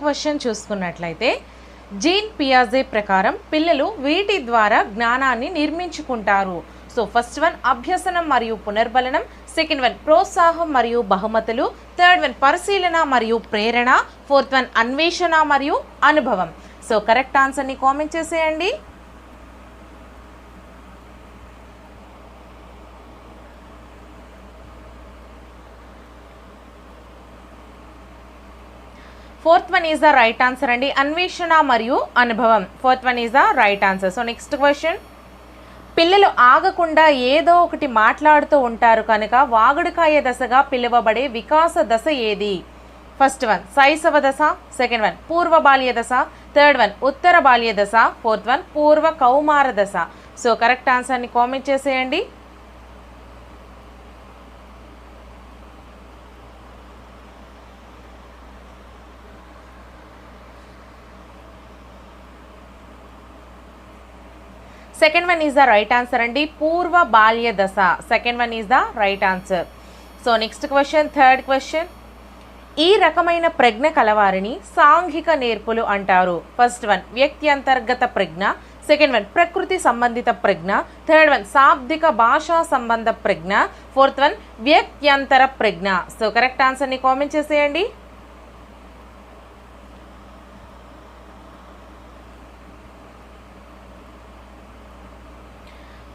Question చూసుకున్నట్లయితే gene పియాజే ప్రకారం పిల్లలు వీటి ద్వారా జ్ఞానాన్ని నిర్మించుకుంటారు. సో ఫస్ట్ వన్ అభ్యసనం మరియు పునర్బలనం, సెకండ్ వన్ ప్రోత్సాహం మరియు బహుమతులు, థర్డ్ వన్ పరిశీలన మరియు ప్రేరణ, ఫోర్త్ వన్ అన్వేషణ మరియు అనుభవం. సో కరెక్ట్ ఆన్సర్ని కామెంట్ చేసేయండి. Fourth one is the right answer అండి. అన్వేషణ మరియు అనుభవం, fourth one is the right answer. So next question, పిల్లలు ఆగకుండా ఏదో ఒకటి మాట్లాడుతూ ఉంటారు కనుక వాగుడుకాయ దశగా పిలువబడే వికాస దశ ఏది? ఫస్ట్ వన్ శైశవ దశ, సెకండ్ వన్ పూర్వ బాల్య దశ, థర్డ్ వన్ ఉత్తర బాల్య దశ, ఫోర్త్ వన్ పూర్వ కౌమార దశ. సో కరెక్ట్ ఆన్సర్ని కామెంట్ చేసేయండి. Second one is the right answer అండి. పూర్వ బాల్య దశ, second one is the right answer. So next question, third question, ఈ రకమైన ప్రజ్ఞ కలవారిని సాంఘిక నేర్పులు అంటారు. ఫస్ట్ వన్ వ్యక్తి అంతర్గత ప్రజ్ఞ, సెకండ్ వన్ ప్రకృతి సంబంధిత ప్రజ్ఞ, థర్డ్ వన్ శాబ్దిక భాషా సంబంధ ప్రజ్ఞ, ఫోర్త్ వన్ వ్యక్త్యంతర ప్రజ్ఞ. సో కరెక్ట్ ఆన్సర్ని కామెంట్ చేసేయండి.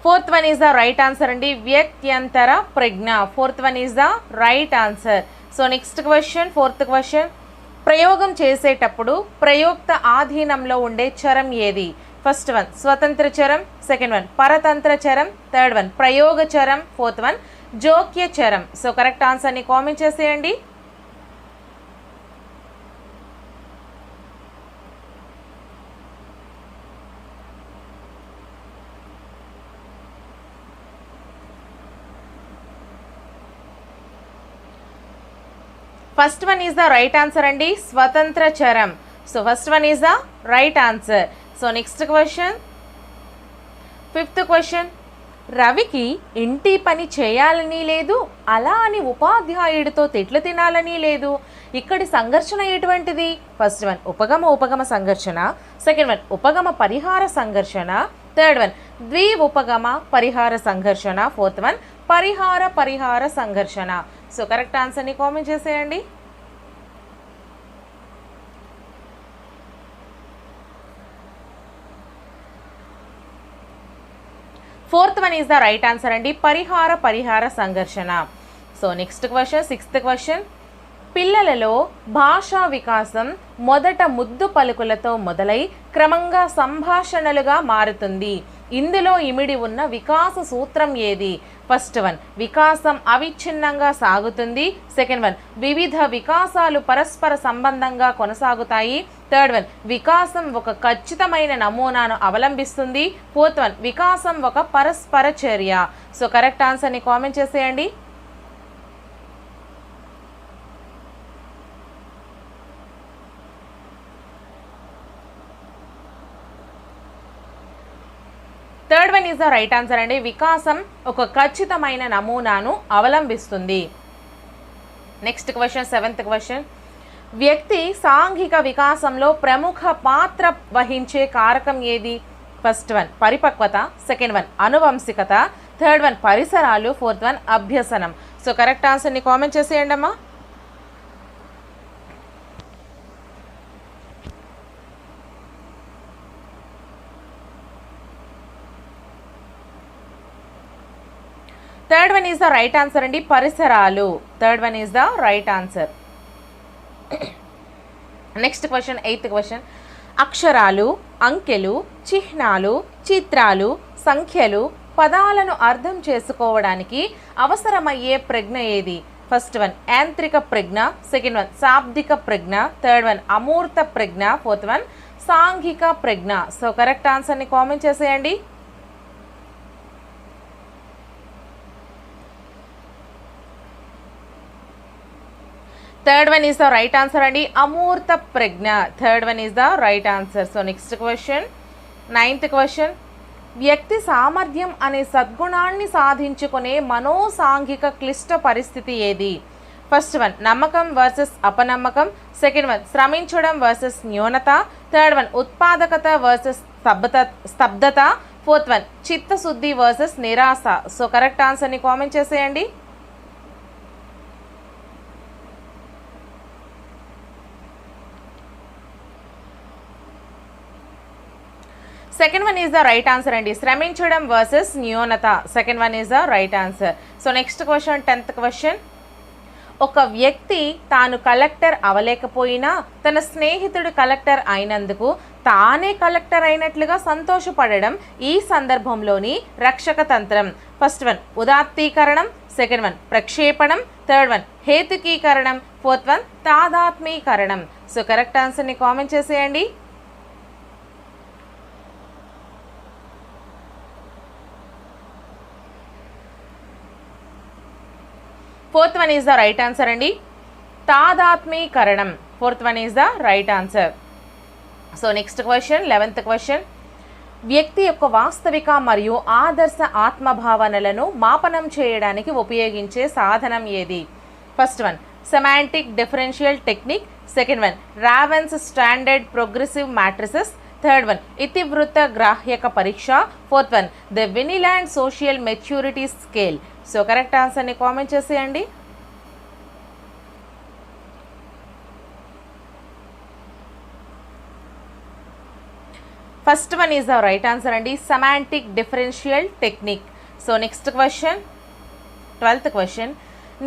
Fourth one is the right answer అండి. వ్యక్త్యంతర ప్రజ్ఞ, fourth one is the right answer. So next question, fourth question, ప్రయోగం చేసేటప్పుడు ప్రయోక్త ఆధీనంలో ఉండే చరం ఏది? ఫస్ట్ వన్ స్వతంత్ర చరం, సెకండ్ వన్ పరతంత్ర చరం, థర్డ్ వన్ ప్రయోగ చరం, ఫోర్త్ వన్ జోక్య చరం. సో కరెక్ట్ ఆన్సర్ని కామెంట్ చేసేయండి. First one is the right answer అండి, స్వతంత్ర చరం. So first one is the right answer. So next question, fifth question, రవికి ఇంటి పని చేయాలని లేదు, అలా అని ఉపాధ్యాయుడితో తిట్లు తినాలని లేదు. ఇక్కడి సంఘర్షణ ఎటువంటిది? ఫస్ట్ వన్ ఉపగమ సంఘర్షణ, సెకండ్ వన్ ఉపగమ పరిహార సంఘర్షణ, థర్డ్ వన్ ఉపగమ పరిహార సంఘర్షణ, ఫోర్త్ వన్ పరిహార సంఘర్షణ. సో కరెక్ట్ ఆన్సర్ని కామెంట్ చేసేయండి. Fourth one is the right answer అండి, పరిహార సంఘర్షణ. So next question, sixth question, పిల్లలలో భాషా వికాసం మొదట ముద్దు పలుకులతో మొదలై క్రమంగా సంభాషణలుగా మారుతుంది. ఇందులో ఇమిడి ఉన్న వికాస సూత్రం ఏది? ఫస్ట్ వన్ వికాసం అవిచ్ఛిన్నంగా సాగుతుంది, సెకండ్ వన్ వివిధ వికాసాలు పరస్పర సంబంధంగా కొనసాగుతాయి, థర్డ్ వన్ వికాసం ఒక ఖచ్చితమైన నమూనాను అవలంబిస్తుంది, ఫోర్త్ వన్ వికాసం ఒక పరస్పర చర్య. సో కరెక్ట్ ఆన్సర్ని కామెంట్ చేసేయండి. Third one is the right answer అండి, వికాసం ఒక ఖచ్చితమైన నమూనాను అవలంబిస్తుంది. నెక్స్ట్ క్వశ్చన్, సెవెంత్ క్వశ్చన్, వ్యక్తి సాంఘిక వికాసంలో ప్రముఖ పాత్ర వహించే కారకం ఏది? ఫస్ట్ వన్ పరిపక్వత, సెకండ్ వన్ అనువంశికత, థర్డ్ వన్ పరిసరాలు, ఫోర్త్ వన్ అభ్యసనం. సో కరెక్ట్ ఆన్సర్ని కామెంట్ చేసేయండి అమ్మా. Third one is the right answer అండి, పరిసరాలు. Third one is the right answer. Next question, eighth question, అక్షరాలు, అంకెలు, చిహ్నాలు, చిత్రాలు, సంఖ్యలు, పదాలను అర్థం చేసుకోవడానికి అవసరమయ్యే ప్రజ్ఞ ఏది? ఫస్ట్ వన్ యాంత్రిక ప్రజ్ఞ, సెకండ్ వన్ శాబ్దిక ప్రజ్ఞ, థర్డ్ వన్ అమూర్త ప్రజ్ఞ, ఫోర్త్ వన్ సాంఘిక ప్రజ్ఞ. సో కరెక్ట్ ఆన్సర్ని కామెంట్ చేసేయండి. Third one is the right answer అండి, అమూర్త ప్రజ్ఞ. Third one is the right answer. So next question, ninth question, వ్యక్తి సామర్థ్యం అనే సద్గుణాన్ని సాధించుకునే మనోసాంఘిక క్లిష్ట పరిస్థితి ఏది? ఫస్ట్ వన్ నమ్మకం వర్సెస్ అపనమ్మకం, సెకండ్ వన్ శ్రమించడం వర్సెస్ న్యూనత, థర్డ్ వన్ ఉత్పాదకత వర్సెస్ స్తబ్దత, ఫోర్త్ వన్ చిత్తశుద్ధి వర్సెస్ నిరాశ. సో కరెక్ట్ ఆన్సర్ని కామెంట్ చేసేయండి. Second one is the right answer అండి. శ్రమించడం వర్సెస్ న్యూనత, second one is the right answer. So next question 10th question. ఒక వ్యక్తి తాను కలెక్టర్ అవలేకపోయినా తన స్నేహితుడు కలెక్టర్ అయినందుకు తానే కలెక్టర్ అయినట్లుగా సంతోషపడడం ఈ సందర్భంలోని రక్షక తంత్రం. ఫస్ట్ వన్ ఉదాత్తీకరణం, సెకండ్ వన్ ప్రక్షేపణం, థర్డ్ వన్ హేతుకీకరణం, ఫోర్త్ వన్ తాదాత్మీకరణం. సో కరెక్ట్ ఆన్సర్ని కామెంట్ చేసేయండి. Fourth one is the right answer అండి. తాదాత్మీకరణం, fourth one is the right answer. So next question 11th question. వ్యక్తి యొక్క వాస్తవిక మరియు ఆదర్శ ఆత్మభావనలను మాపనం చేయడానికి ఉపయోగించే సాధనం ఏది? First one semantic differential technique, second one Raven's standard progressive matrices, third one ఇతివృత్త గ్రాహ్యక పరీక్ష, fourth one the Vineland social maturity scale. So correct ఆన్సర్ని కామెంట్ చేసేయండి. First one is the right answer అండి, semantic differential technique. So next question 12th question.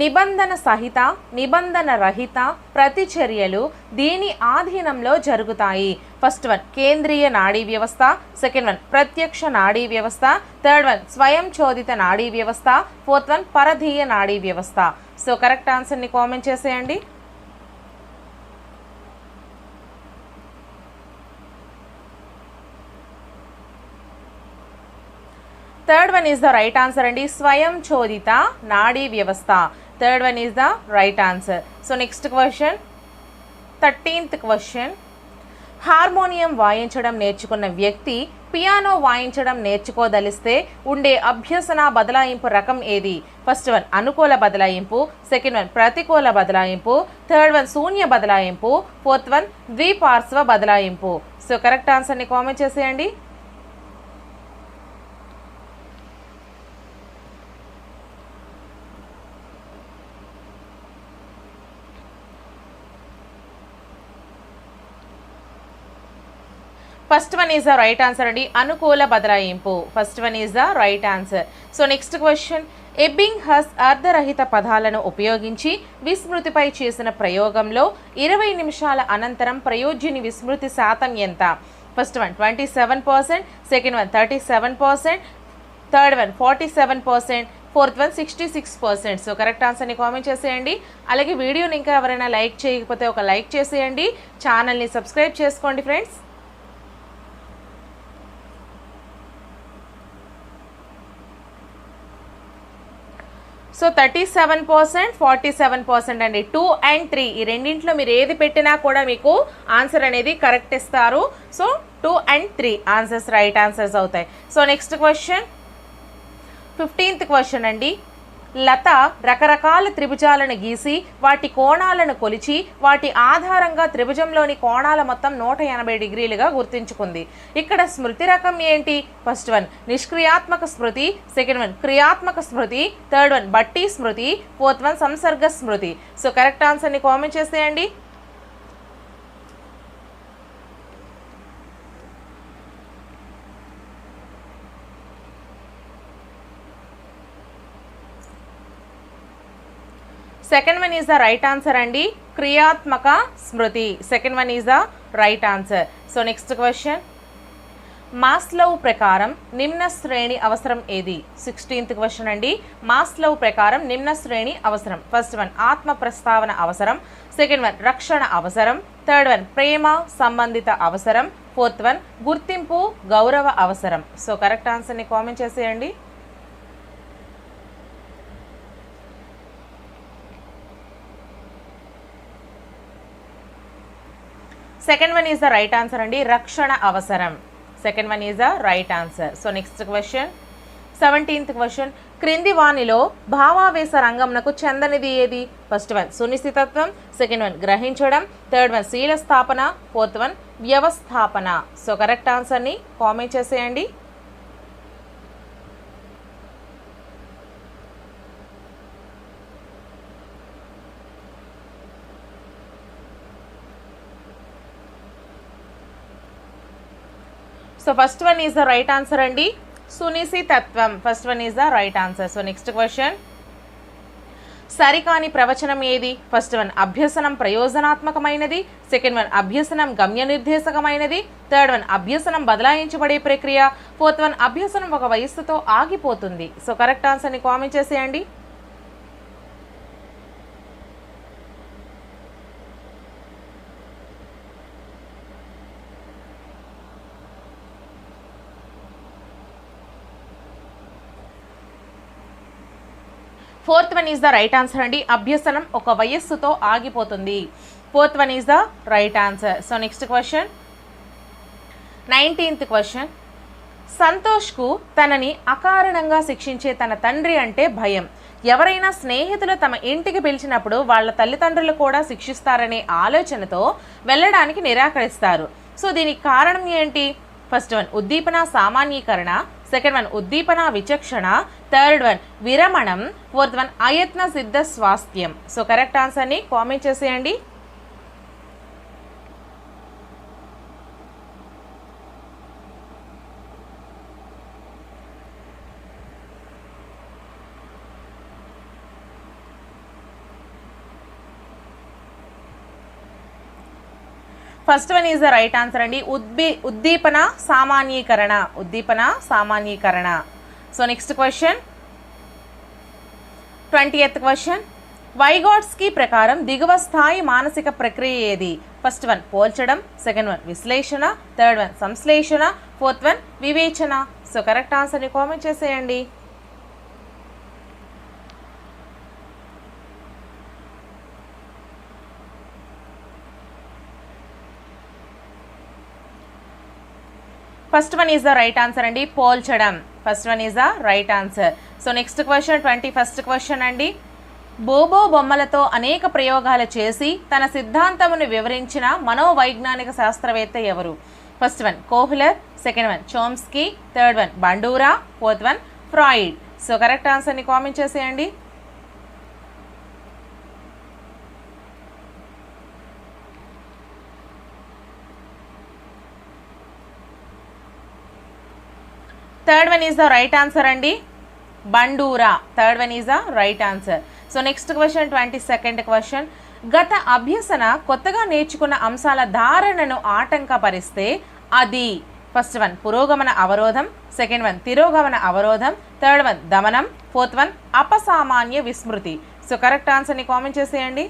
నిబంధన సహిత నిబంధన రహిత ప్రతిచర్యలు దీని ఆధీనంలో జరుగుతాయి. ఫస్ట్ వన్ కేంద్రీయ నాడీ వ్యవస్థ, సెకండ్ వన్ ప్రత్యక్ష నాడీ వ్యవస్థ, థర్డ్ వన్ స్వయం చోదిత నాడీ వ్యవస్థ, ఫోర్త్ వన్ పరధీయ నాడీ వ్యవస్థ. సో కరెక్ట్ ఆన్సర్ని కామెంట్ చేసేయండి. Third one is the right answer అండి, స్వయం చోదిత నాడీ వ్యవస్థ. Third one is the right answer. So next question 13th question. Harmonium వాయించడం నేర్చుకున్న వ్యక్తి పియానో వాయించడం నేర్చుకోదలిస్తే ఉండే అభ్యసన బదలాయింపు రకం ఏది? ఫస్ట్ వన్ అనుకూల బదలాయింపు, సెకండ్ వన్ ప్రతికూల బదలాయింపు, థర్డ్ వన్ శూన్య బదలాయింపు, ఫోర్త్ వన్ ద్విపార్శ్వ బదలాయింపు. సో కరెక్ట్ ఆన్సర్ని కామెంట్ చేసేయండి. First one is the right answer అండి, అనుకూల బదలాయింపు. First one is the right answer. So next question. Ebbinghaus అర్ధరహిత పదాలను ఉపయోగించి విస్మృతిపై చేసిన ప్రయోగంలో 20 నిమిషాల అనంతరం ప్రయోజ్యుని విస్మృతి శాతం ఎంత? First one 27%, second one 37%, third one 47%, fourth one 66%. So correct ఆన్సర్ని కామెంట్ చేసేయండి. అలాగే వీడియోని ఇంకా ఎవరైనా లైక్ చేయకపోతే ఒక లైక్ చేసేయండి. ఛానల్ని సబ్స్క్రైబ్ చేసుకోండి ఫ్రెండ్స్. సో 37%, 47% అండి. 2 and 3 ఈ రెండింటిలో మీరు ఏది పెట్టినా కూడా మీకు ఆన్సర్ అనేది కరెక్ట్ ఇస్తారు. So 2 and 3 answers right answers అవుతాయి. So next question 15th question అండి. లత రకరకాల త్రిభుజాలను గీసి వాటి కోణాలను కొలిచి వాటి ఆధారంగా త్రిభుజంలోని కోణాల మొత్తం 180 డిగ్రీలుగా గుర్తించుకుంది. ఇక్కడ స్మృతి రకం ఏంటి? ఫస్ట్ వన్ నిష్క్రియాత్మక స్మృతి, సెకండ్ వన్ క్రియాత్మక స్మృతి, థర్డ్ వన్ బట్టి స్మృతి, ఫోర్త్ వన్ సంసర్గ స్మృతి. సో కరెక్ట్ ఆన్సర్ని కామెంట్ చేసేయండి. Second one is the right answer అండి, క్రియాత్మక స్మృతి. Second one is the right answer. So next question. Maslow ప్రకారం నిమ్న శ్రేణి అవసరం ఏది? 16th క్వశ్చన్ అండి. మాస్లో ప్రకారం నిమ్న శ్రేణి అవసరం. ఫస్ట్ వన్ ఆత్మ ప్రస్తావన అవసరం, సెకండ్ వన్ రక్షణ అవసరం, థర్డ్ వన్ ప్రేమ సంబంధిత అవసరం, ఫోర్త్ వన్ గుర్తింపు గౌరవ అవసరం. సో కరెక్ట్ ఆన్సర్ని కామెంట్ చేసేయండి. Second one is the right answer అండి, రక్షణ అవసరం. Second one is the right answer. So next question 17th question. క్రింది వానిలో భావావేశ రంగంనకు చెందనిది ఏది? ఫస్ట్ వన్ సునిశ్చితత్వం, సెకండ్ వన్ గ్రహించడం, థర్డ్ వన్ శీల స్థాపన, ఫోర్త్ వన్ వ్యవస్థాపన. సో కరెక్ట్ ఆన్సర్ని కామెంట్ చేసేయండి. So first one is the right answer అండి, సునిశ్చితత్వం. First one is the right answer. So next question, సరికాని ప్రవచనం ఏది? ఫస్ట్ వన్ అభ్యసనం ప్రయోజనాత్మకమైనది, సెకండ్ వన్ అభ్యసనం గమ్య నిర్దేశకమైనది, థర్డ్ వన్ అభ్యసనం బదలాయించబడే ప్రక్రియ, ఫోర్త్ వన్ అభ్యసనం ఒక వయస్సుతో ఆగిపోతుంది. సో కరెక్ట్ ఆన్సర్ని కామెంట్ చేసేయండి. Fourth one is the right answer అండి, అభ్యసనం ఒక వయస్సుతో ఆగిపోతుంది. Fourth one is the right answer. So next question, 19th question, సంతోష్కు తనని అకారణంగా శిక్షించే తన తండ్రి అంటే భయం. ఎవరైనా స్నేహితులు తమ ఇంటికి పిలిచినప్పుడు వాళ్ళ తల్లిదండ్రులు కూడా శిక్షిస్తారనే ఆలోచనతో వెళ్ళడానికి నిరాకరిస్తారు. సో దీనికి కారణం ఏంటి? ఫస్ట్ వన్ ఉద్దీపన సామాన్యీకరణ, సెకండ్ వన్ ఉద్దీపన విచక్షణ, థర్డ్ వన్ విరమణం, ఫోర్త్ వన్ అయత్న సిద్ధ స్వాస్థ్యం. సో కరెక్ట్ ఆన్సర్ని కామెంట్ చేసేయండి. First one is the right answer అండి, ఉద్దీపన సామాన్యీకరణ, ఉద్దీపన సామాన్యీకరణ. So next question, 20th question, Vygotsky ప్రకారం దిగువ స్థాయి మానసిక ప్రక్రియ ఏది? ఫస్ట్ వన్ పోల్చడం, సెకండ్ వన్ విశ్లేషణ, థర్డ్ వన్ సంశ్లేషణ, ఫోర్త్ వన్ వివేచన. సో కరెక్ట్ ఆన్సర్ని కామెంట్ చేసేయండి. First one is the right answer అండి, పోల్చడం. First one is the right answer. So next question, 21st question అండి, బోబో బొమ్మలతో అనేక ప్రయోగాలు చేసి తన సిద్ధాంతమును వివరించిన మనోవైజ్ఞానిక శాస్త్రవేత్త ఎవరు? First one Kohler, second one Chomsky, third one Bandura, fourth one Freud. So correct ఆన్సర్ని కామెంట్ చేసేయండి. Third one is the right answer అండి, Bandura. Third one is the right answer. So next question, 22nd question, గత అభ్యసన కొత్తగా నేర్చుకున్న అంశాల ధారణను ఆటంకపరిస్తే అది? First one పురోగమన అవరోధం, సెకండ్ వన్ తిరోగమన అవరోధం, థర్డ్ వన్ దమనం, ఫోర్త్ వన్ అపసామాన్య విస్మృతి. సో కరెక్ట్ ఆన్సర్ని కామెంట్ చేసేయండి.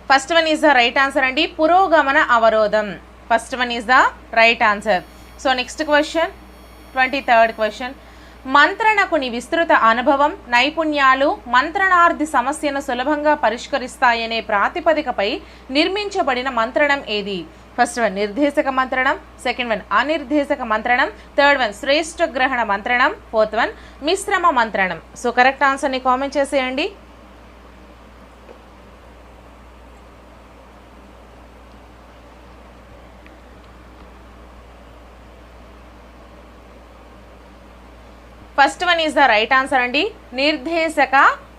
First one is the right answer అండి, పురోగమన అవరోధం. First one is the right answer. So next question, 23rd question, మంత్రణకుని విస్తృత అనుభవం, నైపుణ్యాలు మంత్రణార్థి సమస్యను సులభంగా పరిష్కరిస్తాయనే ప్రాతిపదికపై నిర్మించబడిన మంత్రణం ఏది? ఫస్ట్ వన్ నిర్దేశక మంత్రణం, సెకండ్ వన్ అనిర్దేశక మంత్రణం, థర్డ్ వన్ శ్రేష్ఠ గ్రహణ మంత్రణం, ఫోర్త్ వన్ మిశ్రమ మంత్రణం. సో కరెక్ట్ ఆన్సర్ని కామెంట్ చేసేయండి. First one is the right answer అండి, నిర్దేశక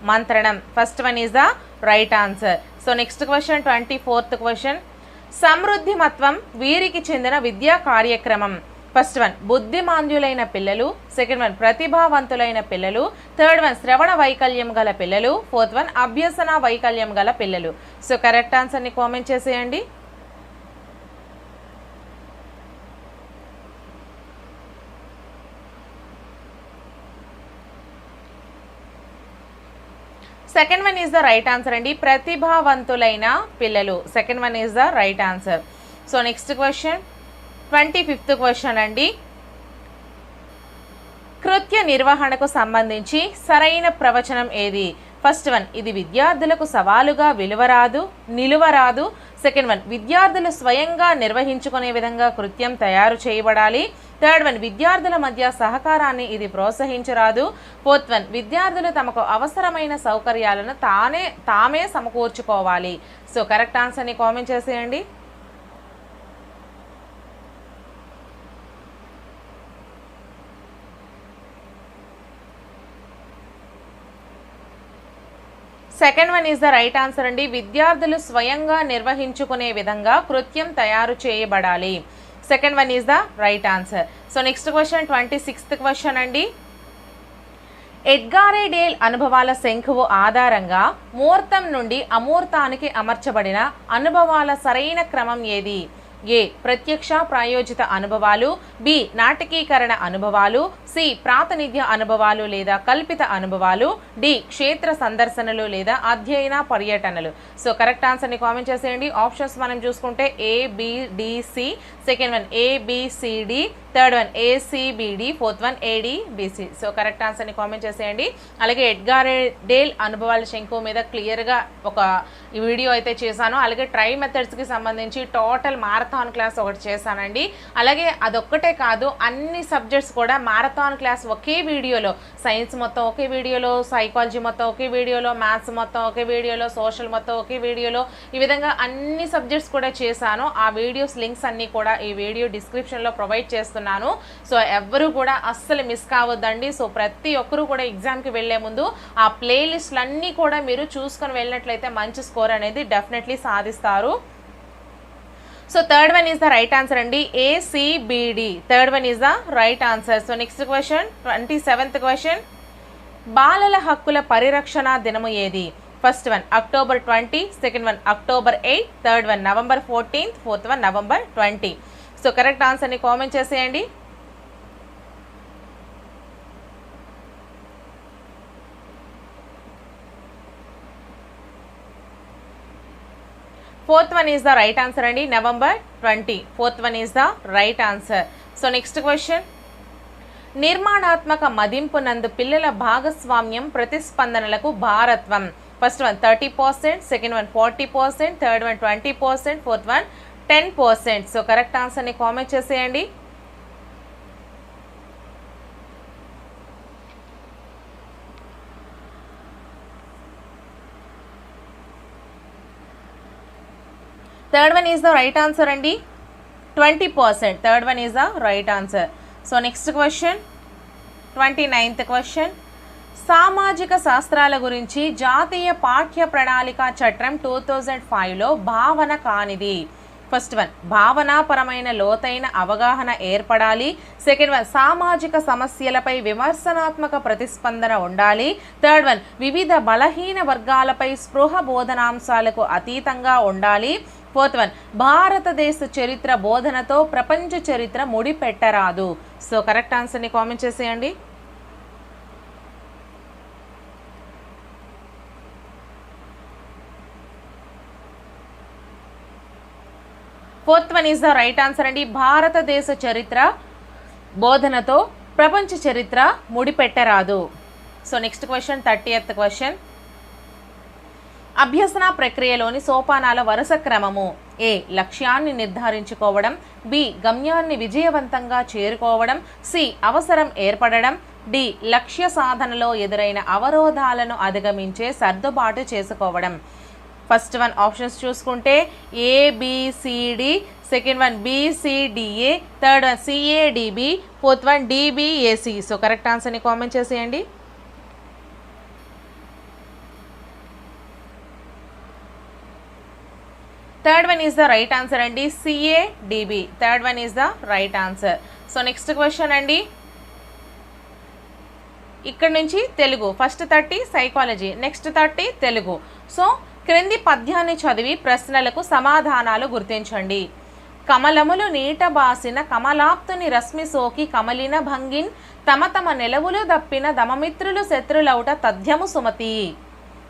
మంత్రణం. First one is the right answer. So next question, 24th question, సమృద్ధిమత్వం వీరికి చెందిన విద్యా కార్యక్రమం. ఫస్ట్ వన్ బుద్ధిమాంద్యులైన పిల్లలు, సెకండ్ వన్ ప్రతిభావంతులైన పిల్లలు, థర్డ్ వన్ శ్రవణ వైకల్యం గల పిల్లలు, ఫోర్త్ వన్ అభ్యసన వైకల్యం గల పిల్లలు. సో కరెక్ట్ ఆన్సర్ని కామెంట్ చేసేయండి. Second one is the right answer అండి, ప్రతిభావంతులైన పిల్లలు. Second one is the right answer. So next question, 25th question అండి, కృత్య నిర్వహణకు సంబంధించి సరైన ప్రవచనం ఏది? ఫస్ట్ వన్, ఇది విద్యార్థులకు సవాలుగా నిలువరాదు. సెకండ్ వన్, విద్యార్థులు స్వయంగా నిర్వహించుకునే విధంగా కృత్యం తయారు చేయబడాలి. థర్డ్ వన్, విద్యార్థుల మధ్య సహకారాన్ని ఇది ప్రోత్సహించరాదు. ఫోర్త్ వన్, విద్యార్థులు తమకు అవసరమైన సౌకర్యాలను తామే సమకూర్చుకోవాలి. సో కరెక్ట్ ఆన్సర్ని కామెంట్ చేసేయండి. Second one is the right answer అండి. విద్యార్థులు స్వయంగా నిర్వహించుకునే విధంగా కృత్యం తయారు చేయబడాలి. Second one is the right answer. So next question 26th question అండి. ఎడ్గారే డేల్ అనుభవాల శంఖువు ఆధారంగా మూర్తం నుండి అమూర్తానికి అమర్చబడిన అనుభవాల సరైన క్రమం ఏది? ఏ, ప్రత్యక్ష ప్రాయోజిత అనుభవాలు, బి, నాటకీకరణ అనుభవాలు, సి, ప్రాతినిధ్య అనుభవాలు లేదా కల్పిత అనుభవాలు, డి, క్షేత్ర సందర్శనలు లేదా అధ్యయన పర్యటనలు. సో కరెక్ట్ ఆన్సర్ని కామెంట్ చేసేయండి. ఆప్షన్స్ మనం చూసుకుంటే ABDC, second one ABCD, third one ACBD, fourth one ADBC. So correct ఆన్సర్ని కామెంట్ చేసేయండి. అలాగే ఎడ్గారే డేల్ అనుభవాల శంఖు మీద క్లియర్గా ఒక వీడియో అయితే చేశాను. అలాగే ట్రై మెథడ్స్కి సంబంధించి టోటల్ మారథాన్ క్లాస్ ఒకటి చేశానండి. అలాగే అదొక్కటే కాదు, అన్ని సబ్జెక్ట్స్ కూడా మారథాన్ క్లాస్ ఒకే వీడియోలో, సైన్స్ మొత్తం ఒకే వీడియోలో, సైకాలజీ మొత్తం ఒకే వీడియోలో, మ్యాథ్స్ మొత్తం ఒకే వీడియోలో, సోషల్ మొత్తం ఒకే వీడియోలో, ఈ విధంగా అన్ని సబ్జెక్ట్స్ కూడా చేశాను. ఆ వీడియోస్ లింక్స్ అన్నీ కూడా ఈ వీడియో డిస్క్రిప్షన్లో ప్రొవైడ్ చేస్తున్నాను. సో ఎవ్వరూ కూడా అస్సలు మిస్ కావద్దండి. సో ప్రతి ఒక్కరూ కూడా ఎగ్జామ్కి వెళ్లే ముందు ఆ ప్లేలిస్ట్లన్నీ కూడా మీరు చూసుకొని వెళ్ళినట్లయితే మంచి స్కోర్ అనేది డెఫినెట్లీ సాధిస్తారు. So third one is the right answer అండి. ACBD, third one is the right answer. So next question 27th question. బాలల హక్కుల పరిరక్షణ దినము ఏది? First one October 20, second one October 8, third one November 14, fourth one November 20. So correct ఆన్సర్ని comment చేసేయండి. Fourth one is the right answer అండి. November 20, fourth one is the right answer. So next question. నిర్మాణాత్మక మదింపు నందు పిల్లల భాగస్వామ్యం ప్రతిస్పందనలకు భారత్వం. First one 30%, second one 40%, third one 20%, fourth one 10%. So correct ఆన్సర్ని కామెంట్ చేసేయండి. Third one is the right answer అండి. 20%, third one is the right answer. So next question 29th question. సామాజిక శాస్త్రాల గురించి జాతీయ పాఠ్య ప్రణాళిక చట్టం 2005లో భావన కానిది. ఫస్ట్ వన్, భావనాపరమైన లోతైన అవగాహన ఏర్పడాలి. సెకండ్ వన్, సామాజిక సమస్యలపై విమర్శనాత్మక ప్రతిస్పందన ఉండాలి. థర్డ్ వన్, వివిధ బలహీన వర్గాలపై స్పృహ బోధనాంశాలకు అతీతంగా ఉండాలి. ఫోర్త్ వన్, భారతదేశ చరిత్ర బోధనతో ప్రపంచ చరిత్ర ముడిపెట్టరాదు. సో కరెక్ట్ ఆన్సర్ని కామెంట్ చేసేయండి. Fourth one is the right answer అండి. భారతదేశ చరిత్ర బోధనతో ప్రపంచ చరిత్ర ముడిపెట్టరాదు. So next question 30th question. అభ్యసన ప్రక్రియలోని సోపానాల వరుస క్రమము. ఏ, లక్ష్యాన్ని నిర్ధారించుకోవడం, బి, గమ్యాన్ని విజయవంతంగా చేరుకోవడం, సి, అవసరం ఏర్పడడం, డి, లక్ష్య సాధనలో ఎదురైన అవరోధాలను అధిగమించే సర్దుబాటు చేసుకోవడం. ఫస్ట్ వన్ ఆప్షన్స్ చూసుకుంటే ABCD, second one BCDA, third one CADB, fourth one DBAC. So correct ఆన్సర్ని కామెంట్ చేసేయండి. Third one is the right answer అండి. CADB, third one is the right answer. So next question అండి. ఇక్కడ నుంచి Telugu, first 30 psychology, next 30 Telugu. So క్రింది పద్యాన్ని చదివి ప్రశ్నలకు సమాధానాలు గుర్తించండి. కమలములు నీట బాసిన కమలాప్తుని రశ్మి సోకి కమలిన భంగిన్ తమ తమ నెలవులు దప్పిన దమమిత్రులు శత్రులౌట తథ్యము సుమతి.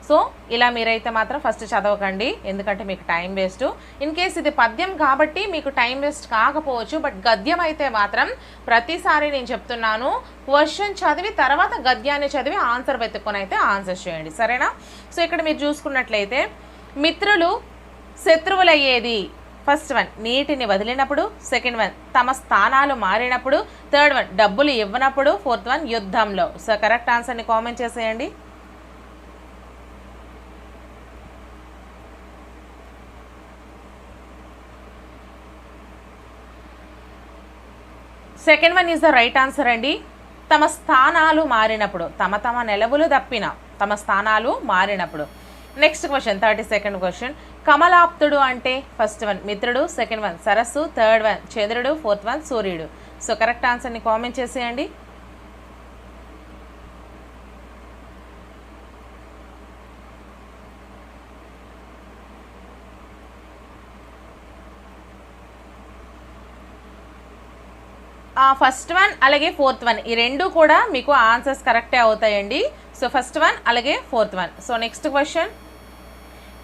సో ఇలా మీరైతే మాత్రం ఫస్ట్ చదవకండి, ఎందుకంటే మీకు టైం వేస్ట్. ఇన్ కేస్ ఇది పద్యం కాబట్టి మీకు టైం వేస్ట్ కాకపోవచ్చు, బట్ గద్యం అయితే మాత్రం ప్రతిసారి నేను చెప్తున్నాను, క్వశ్చన్ చదివి తర్వాత గద్యాన్ని చదివి ఆన్సర్ వెతుక్కొని అయితే ఆన్సర్ చేయండి, సరేనా? సో ఇక్కడ మీరు చూసుకున్నట్లయితే మిత్రులు శత్రువులయ్యేది. ఫస్ట్ వన్ నీటిని వదిలినప్పుడు, సెకండ్ వన్ తమ స్థానాలు మారినప్పుడు, థర్డ్ వన్ డబ్బులు ఇవ్వనప్పుడు, ఫోర్త్ వన్ యుద్ధంలో. సో కరెక్ట్ ఆన్సర్ని కామెంట్ చేసేయండి. Second one is the right answer అండి. తమ స్థానాలు మారినప్పుడు, తమ నెలవులు తప్పిన, తమ స్థానాలు మారినప్పుడు. Next question 32nd question. కమలాప్తుడు అంటే ఫస్ట్ వన్ మిత్రుడు, సెకండ్ వన్ సరస్సు, థర్డ్ వన్ చంద్రుడు, ఫోర్త్ వన్ సూర్యుడు. సో కరెక్ట్ ఆన్సర్ని కామెంట్ చేసేయండి. ఫస్ట్ వన్ అలాగే ఫోర్త్ వన్ ఈ రెండు కూడా మీకు ఆన్సర్స్ కరెక్టే అవుతాయండి. సో ఫస్ట్ వన్ అలాగే fourth one. So next question.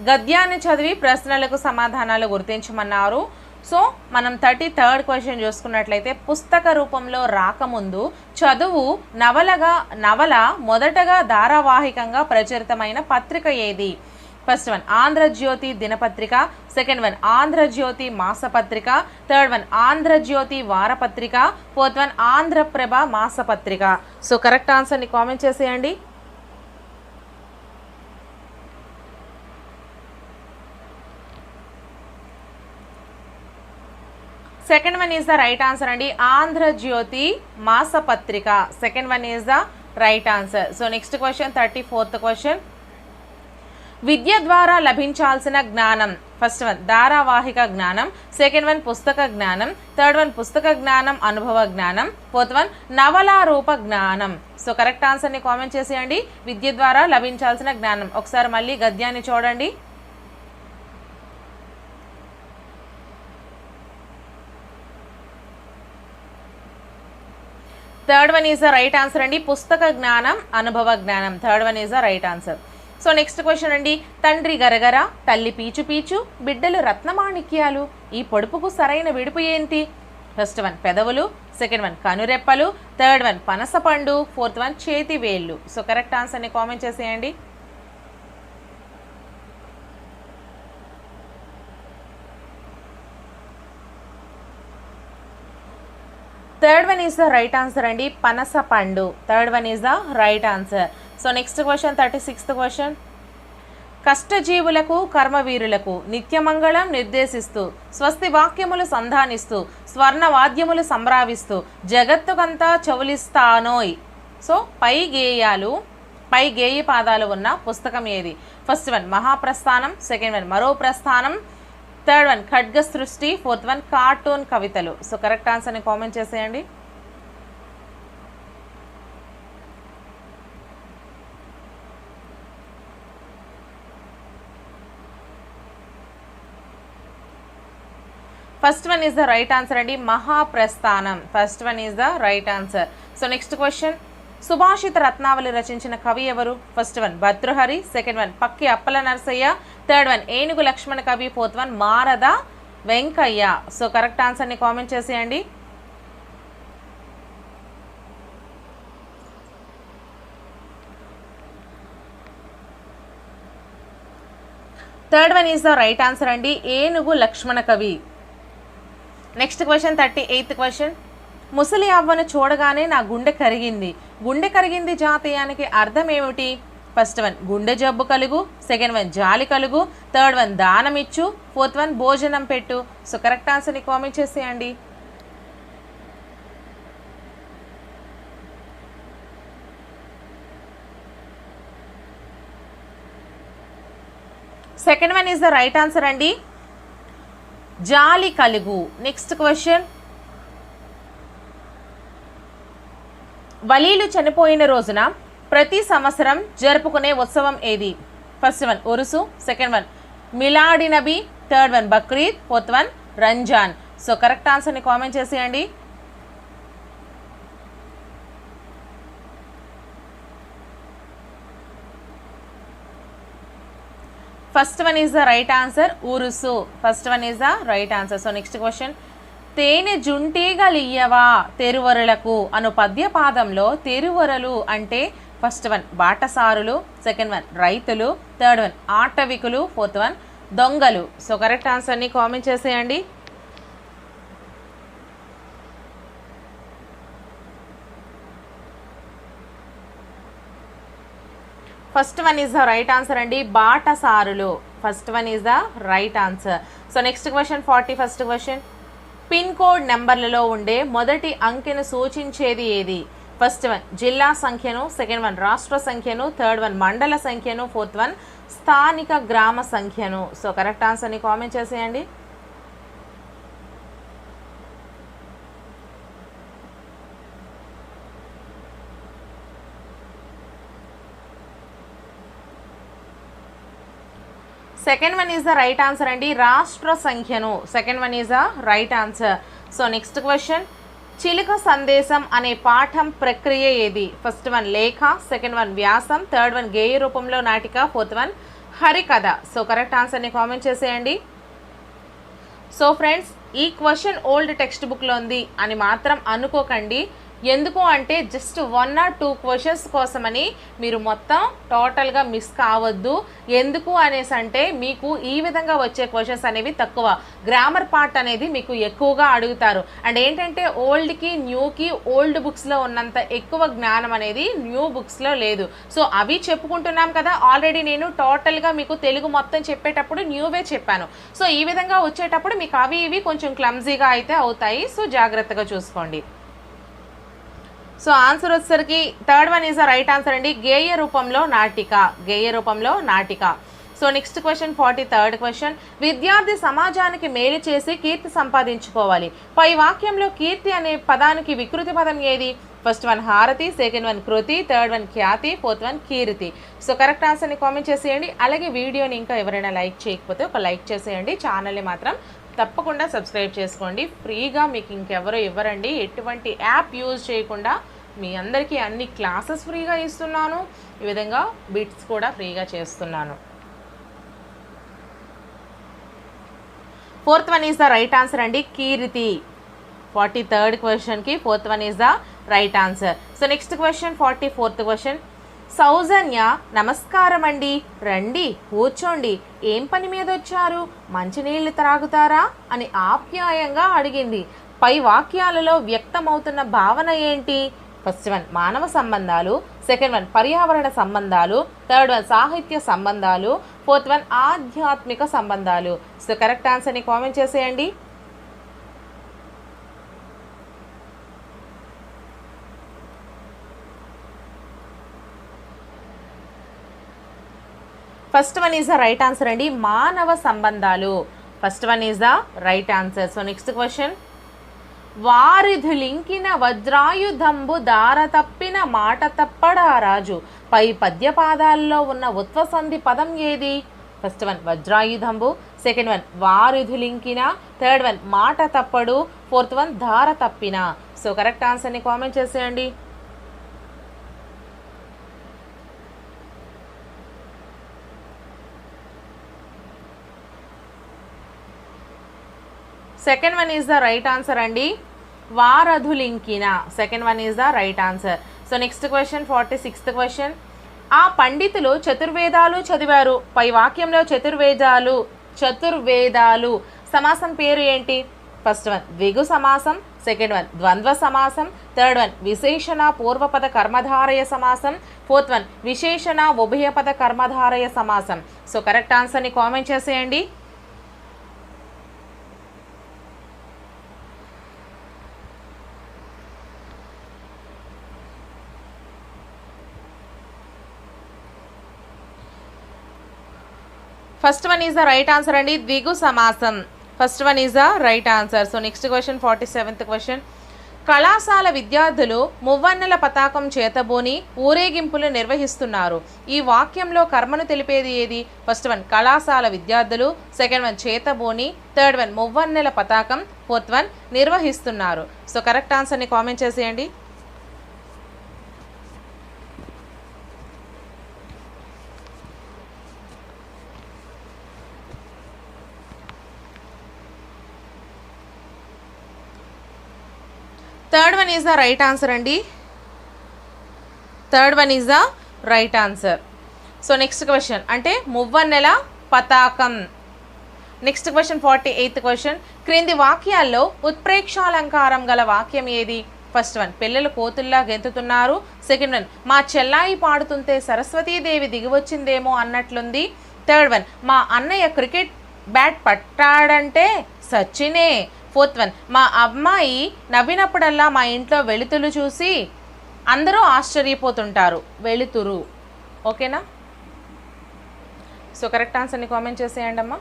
గద్యాన్ని చదివి ప్రశ్నలకు సమాధానాలు గుర్తించమన్నారు. సో మనం 33rd క్వశ్చన్ చూసుకున్నట్లయితే పుస్తక రూపంలో రాకముందు చదువు నవల మొదటగా ధారావాహికంగా ప్రచురితమైన పత్రిక ఏది? ఫస్ట్ వన్ ఆంధ్రజ్యోతి దినపత్రిక, సెకండ్ వన్ ఆంధ్రజ్యోతి మాసపత్రిక, థర్డ్ వన్ ఆంధ్రజ్యోతి వారపత్రిక, ఫోర్త్ వన్ ఆంధ్రప్రభ మాసపత్రిక. సో కరెక్ట్ ఆన్సర్ని కామెంట్ చేసేయండి. Second one is the right answer అండి. ఆంధ్రజ్యోతి మాసపత్రిక, second one is the right answer. So next question 34th question. విద్య ద్వారా లభించాల్సిన జ్ఞానం. ఫస్ట్ వన్ ధారావాహిక జ్ఞానం, సెకండ్ వన్ పుస్తక జ్ఞానం, థర్డ్ వన్ పుస్తక జ్ఞానం అనుభవ జ్ఞానం, ఫోర్త్ వన్ నవలారూప జ్ఞానం. సో కరెక్ట్ ఆన్సర్ని కామెంట్ చేసేయండి. విద్య ద్వారా లభించాల్సిన జ్ఞానం. ఒకసారి మళ్ళీ గద్యాన్ని చూడండి. Third one is the right answer అండి. పుస్తక జ్ఞానం అనుభవ జ్ఞానం, third one is the right answer. So next question అండి. తండ్రి గరగర, తల్లి పీచు పీచు, బిడ్డలు రత్నమాణిక్యాలు, ఈ పొడుపుకు సరైన విడుపు ఏంటి? ఫస్ట్ వన్ పెదవులు, సెకండ్ వన్ కనురెప్పలు, థర్డ్ వన్ పనసపండు, ఫోర్త్ వన్ చేతి వేళ్ళు. సో కరెక్ట్ ఆన్సర్ని కామెంట్ చేసేయండి. Third one is the right answer అండి. పనసపండు, third one is the right answer. So next question 36th question. కష్టజీవులకు కర్మవీరులకు నిత్యమంగళం నిర్దేశిస్తూ స్వస్తి వాక్యములు సంధానిస్తూ స్వర్ణ వాద్యములు సంభ్రావిస్తూ జగత్తుకంతా చవులిస్తానోయ్. సో పై గేయ పాదాలు ఉన్న పుస్తకం ఏది? First one Mahaprasthanam, second one Maro Prasthanam, third one Khadga Srushti, fourth one cartoon కవితలు. సో కరెక్ట్ ఆన్సర్ని కామెంట్ చేసేయండి. First one is the right answer అండి. Mahaprasthanam, first one is the right answer. So next question. Subhashita Ratnavali రచించిన కవి ఎవరు? First one Bhartrihari, second one Pakki Appala Narasayya, third one Enugu Lakshmana Kavi, fourth one Marada Venkayya. So correct ఆన్సర్ని comment చేసేయండి. Third one is the right answer అండి. ఏనుగు లక్ష్మణ కవి. Next question 38th question. ముసలి అవ్వను చూడగానే నా గుండె కరిగింది. గుండె కరిగింది జాతీయానికి అర్థం ఏమిటి? ఫస్ట్ వన్ గుండె జబ్బు కలుగు, సెకండ్ వన్ జాలి కలుగు, థర్డ్ వన్ దానమిచ్చు, ఫోర్త్ వన్ భోజనం పెట్టు. సో కరెక్ట్ ఆన్సర్ని కామెంట్ చేసేయండి. Second one is the right answer అండి. జాలి కలుగు. Next question. వలీలు చనిపోయిన రోజున ప్రతి సంవత్సరం జరుపుకునే ఉత్సవం ఏది? First one Urusu, second one Miladi Nabi, third one Bakrid, fourth one Ramzan. So correct ఆన్సర్ని కామెంట్ చేసేయండి. First one is the right answer Urusu. First one is the right answer. So next question, తేనె జుంటీగలియ్యవా తెరువరులకు అను పద్యపాదంలో తెరువరలు అంటే ఫస్ట్ వన్ బాటసారులు, సెకండ్ వన్ రైతులు, థర్డ్ వన్ ఆటవికులు, ఫోర్త్ వన్ దొంగలు. సో కరెక్ట్ ఆన్సర్ని కామెంట్ చేసేయండి. First one is the right answer అండి, బాటసారులు. First one is the right answer. So next question 41st question, pin code నెంబర్లలో ఉండే మొదటి అంకెను సూచించేది ఏది? ఫస్ట్ వన్ జిల్లా సంఖ్యను, సెకండ్ వన్ రాష్ట్ర సంఖ్యను, థర్డ్ వన్ మండల సంఖ్యను, ఫోర్త్ వన్ స్థానిక గ్రామ సంఖ్యను. సో కరెక్ట్ ఆన్సర్ని కామెంట్ చేసేయండి. Second one is the right answer అండి, రాష్ట్ర సంఖ్యను. Second one is the right answer. So next question, చిలుక సందేశం అనే పాఠం ప్రక్రియ ఏది? ఫస్ట్ వన్ లేఖ, సెకండ్ వన్ వ్యాసం, థర్డ్ వన్ గేయ రూపంలో నాటిక, ఫోర్త్ వన్ హరికథ. సో కరెక్ట్ ఆన్సర్ని కామెంట్ చేసేయండి. సో ఫ్రెండ్స్, ఈ క్వశ్చన్ ఓల్డ్ టెక్స్ట్ బుక్లో ఉంది అని మాత్రం అనుకోకండి. ఎందుకు అంటే జస్ట్ 1 or 2 క్వశ్చన్స్ కోసమని మీరు మొత్తం టోటల్గా మిస్ కావద్దు. ఎందుకు అనేసి అంటే మీకు ఈ విధంగా వచ్చే క్వశ్చన్స్ అనేవి తక్కువ, గ్రామర్ పార్ట్ అనేది మీకు ఎక్కువగా అడుగుతారు. అండ్ ఏంటంటే ఓల్డ్కి న్యూకి ఓల్డ్ బుక్స్లో ఉన్నంత ఎక్కువ జ్ఞానం అనేది న్యూ బుక్స్లో లేదు. సో అవి చెప్పుకుంటున్నాం కదా, ఆల్రెడీ నేను టోటల్గా మీకు తెలుగు మొత్తం చెప్పేటప్పుడు న్యూవే చెప్పాను. సో ఈ విధంగా వచ్చేటప్పుడు మీకు అవి ఇవి కొంచెం క్లమ్జీగా అయితే అవుతాయి. సో జాగ్రత్తగా చూసుకోండి. సో ఆన్సర్ వచ్చేసరికి third one is the right answer అండి, గేయ రూపంలో నాటిక. గేయ రూపంలో నాటిక. So next question 43rd question, విద్యార్థి సమాజానికి మేలు చేసి కీర్తి సంపాదించుకోవాలి. పై వాక్యంలో కీర్తి అనే పదానికి వికృతి పదం ఏది? ఫస్ట్ వన్ హారతి, సెకండ్ వన్ కృతి, థర్డ్ వన్ ఖ్యాతి, ఫోర్త్ వన్ కీర్తి. సో కరెక్ట్ ఆన్సర్ని కామెంట్ చేసేయండి. అలాగే వీడియోని ఇంకా ఎవరైనా లైక్ చేయకపోతే ఒక లైక్ చేసేయండి. ఛానల్ని మాత్రం తప్పకుండా సబ్స్క్రైబ్ చేసుకోండి. ఫ్రీగా మీకు ఇంకెవరో ఇవ్వరండి, ఎటువంటి యాప్ యూజ్ చేయకుండా మీ అందరికీ అన్ని క్లాసెస్ ఫ్రీగా ఇస్తున్నాను. ఈ విధంగా బిట్స్ కూడా ఫ్రీగా చేస్తున్నాను. Fourth one is the right answer అండి, కీర్తి. 43rd క్వశ్చన్కి fourth one is the right answer. So next question 44th question, సౌజన్య నమస్కారం అండి, రండి కూర్చోండి, ఏం పని మీద వచ్చారు, మంచినీళ్ళు త్రాగుతారా అని ఆప్యాయంగా అడిగింది. పై వాక్యాలలో వ్యక్తమవుతున్న భావన ఏంటి? ఫస్ట్ వన్ మానవ సంబంధాలు, సెకండ్ వన్ పర్యావరణ సంబంధాలు, థర్డ్ వన్ సాహిత్య సంబంధాలు, ఫోర్త్ వన్ ఆధ్యాత్మిక సంబంధాలు. సో కరెక్ట్ ఆన్సర్ని కామెంట్ చేసేయండి. First one is the right answer అండి, మానవ సంబంధాలు. First one is the right answer. So next question, వారిధులింకిన వజ్రాయుధంబు దార తప్పిన మాట తప్పడా రాజు. పై పద్యపాదాల్లో ఉన్న ఉత్వసంధి పదం ఏది? ఫస్ట్ వన్ వజ్రాయుధంబు, సెకండ్ వన్ వారిధులింకిన, థర్డ్ వన్ మాట తప్పడు, ఫోర్త్ వన్ దార తప్పిన. సో కరెక్ట్ ఆన్సర్ని కామెంట్ చేసేయండి. Second one is the right answer అండి, వారధులింకిన. Second one is the right answer. So next question 46th question, ఆ పండితులు చతుర్వేదాలు చదివారు. పై వాక్యంలో చతుర్వేదాలు సమాసం పేరు ఏంటి? ఫస్ట్ వన్ ద్విగు సమాసం, సెకండ్ వన్ ద్వంద్వ సమాసం, థర్డ్ వన్ విశేషణ పూర్వపద కర్మధారయ సమాసం, ఫోర్త్ వన్ విశేషణ ఉభయపద కర్మధారయ సమాసం. సో కరెక్ట్ ఆన్సర్ని కామెంట్ చేసేయండి. First one is the right answer అండి, ద్విగు సమాసం. First one is the right answer. So next question 47th question, కళాశాల విద్యార్థులు మువ్వన్నెల పతాకం చేతబోని ఊరేగింపులు నిర్వహిస్తున్నారు. ఈ వాక్యంలో కర్మను తెలిపేది ఏది? ఫస్ట్ వన్ కళాశాల విద్యార్థులు, సెకండ్ వన్ చేతబోని, థర్డ్ వన్ మువ్వన్నెల పతాకం, ఫోర్త్ వన్ నిర్వహిస్తున్నారు. సో కరెక్ట్ ఆన్సర్ని కామెంట్ చేసేయండి. Third one is the right answer అండి. Third one is the right answer. So next question అంటే మువ్వన్నెల పతాకం. Next question 48th question. క్రింది వాక్యాల్లో ఉత్ప్రేక్షాలంకారం గల వాక్యం ఏది? ఫస్ట్ వన్, పిల్లలు కోతుల్లా గెంతుతున్నారు. సెకండ్ వన్, మా చెల్లాయి పాడుతుంటే సరస్వతీదేవి దిగివచ్చిందేమో అన్నట్లుంది. థర్డ్ వన్, మా అన్నయ్య క్రికెట్ బ్యాట్ పట్టాడంటే సచినే. ఫోర్త్ వన్, మా అమ్మాయి నవ్వినప్పుడల్లా మా ఇంట్లో వెలుతులు చూసి అందరూ ఆశ్చర్యపోతుంటారు. వెలుతురు. ఓకేనా? సో కరెక్ట్ ఆన్సర్ని కామెంట్ చేసేయండి అమ్మా.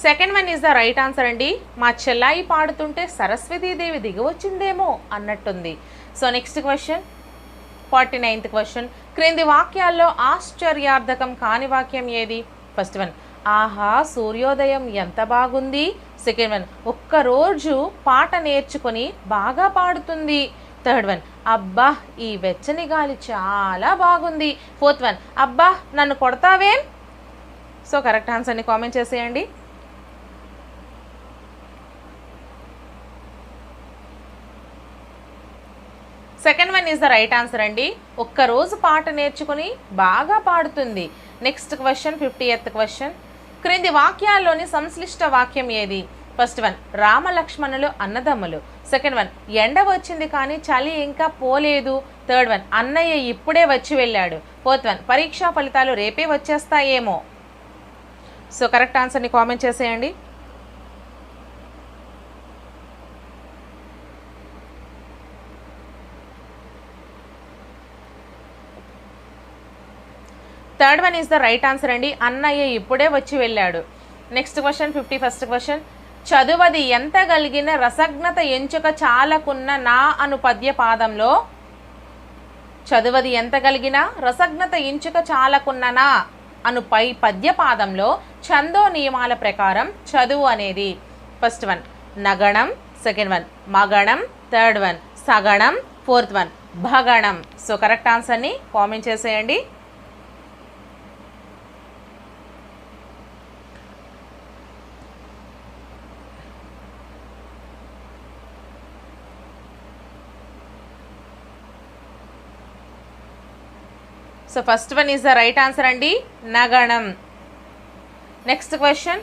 Second one is the right answer అండి. మా చెల్లాయి పాడుతుంటే సరస్వతీదేవి దిగివచ్చిందేమో అన్నట్టుంది. So next question 49th question. క్రింది వాక్యాల్లో ఆశ్చర్యార్థకం కాని వాక్యం ఏది? ఫస్ట్ వన్, ఆహా సూర్యోదయం ఎంత బాగుంది. సెకండ్ వన్, ఒక్కరోజు పాట నేర్చుకొని బాగా పాడుతుంది. థర్డ్ వన్, అబ్బా ఈ వెచ్చని గాలి చాలా బాగుంది. ఫోర్త్ వన్, అబ్బా నన్ను కొడతావేం. సో కరెక్ట్ ఆన్సర్ని కామెంట్ చేసేయండి. Second one is the right answer అండి. ఒక్కరోజు పాట నేర్చుకుని బాగా పాడుతుంది. Next question 50th question. క్రింది వాక్యాల్లోని సంశ్లిష్ట వాక్యం ఏది? ఫస్ట్ వన్, రామలక్ష్మణులు అన్నదమ్ములు. సెకండ్ వన్, ఎండ వచ్చింది కానీ చలి ఇంకా పోలేదు. థర్డ్ వన్, అన్నయ్య ఇప్పుడే వచ్చి వెళ్ళాడు. ఫోర్త్ వన్, పరీక్షా ఫలితాలు రేపే వచ్చేస్తాయేమో. సో కరెక్ట్ ఆన్సర్ని కామెంట్ చేసేయండి. Third one is the right answer అండి. అన్నయ్య ఇప్పుడే వచ్చి వెళ్ళాడు. Next question 51st question. చదువది ఎంత కలిగిన రసజ్ఞత ఎంచుక చాలకున్న నా అను పద్య పాదంలో, చదువది ఎంత కలిగిన రసజ్ఞత ఎంచుక చాలకున్న నా అను పద్య పాదంలో ఛందో నియమాల ప్రకారం చదువు అనేది ఫస్ట్ వన్ నగణం, సెకండ్ వన్ మగణం, థర్డ్ వన్ సగణం, ఫోర్త్ వన్ భగణం. సో కరెక్ట్ ఆన్సర్ని కామెంట్ చేసేయండి. So first one is the right answer అండి, నగణం. Next question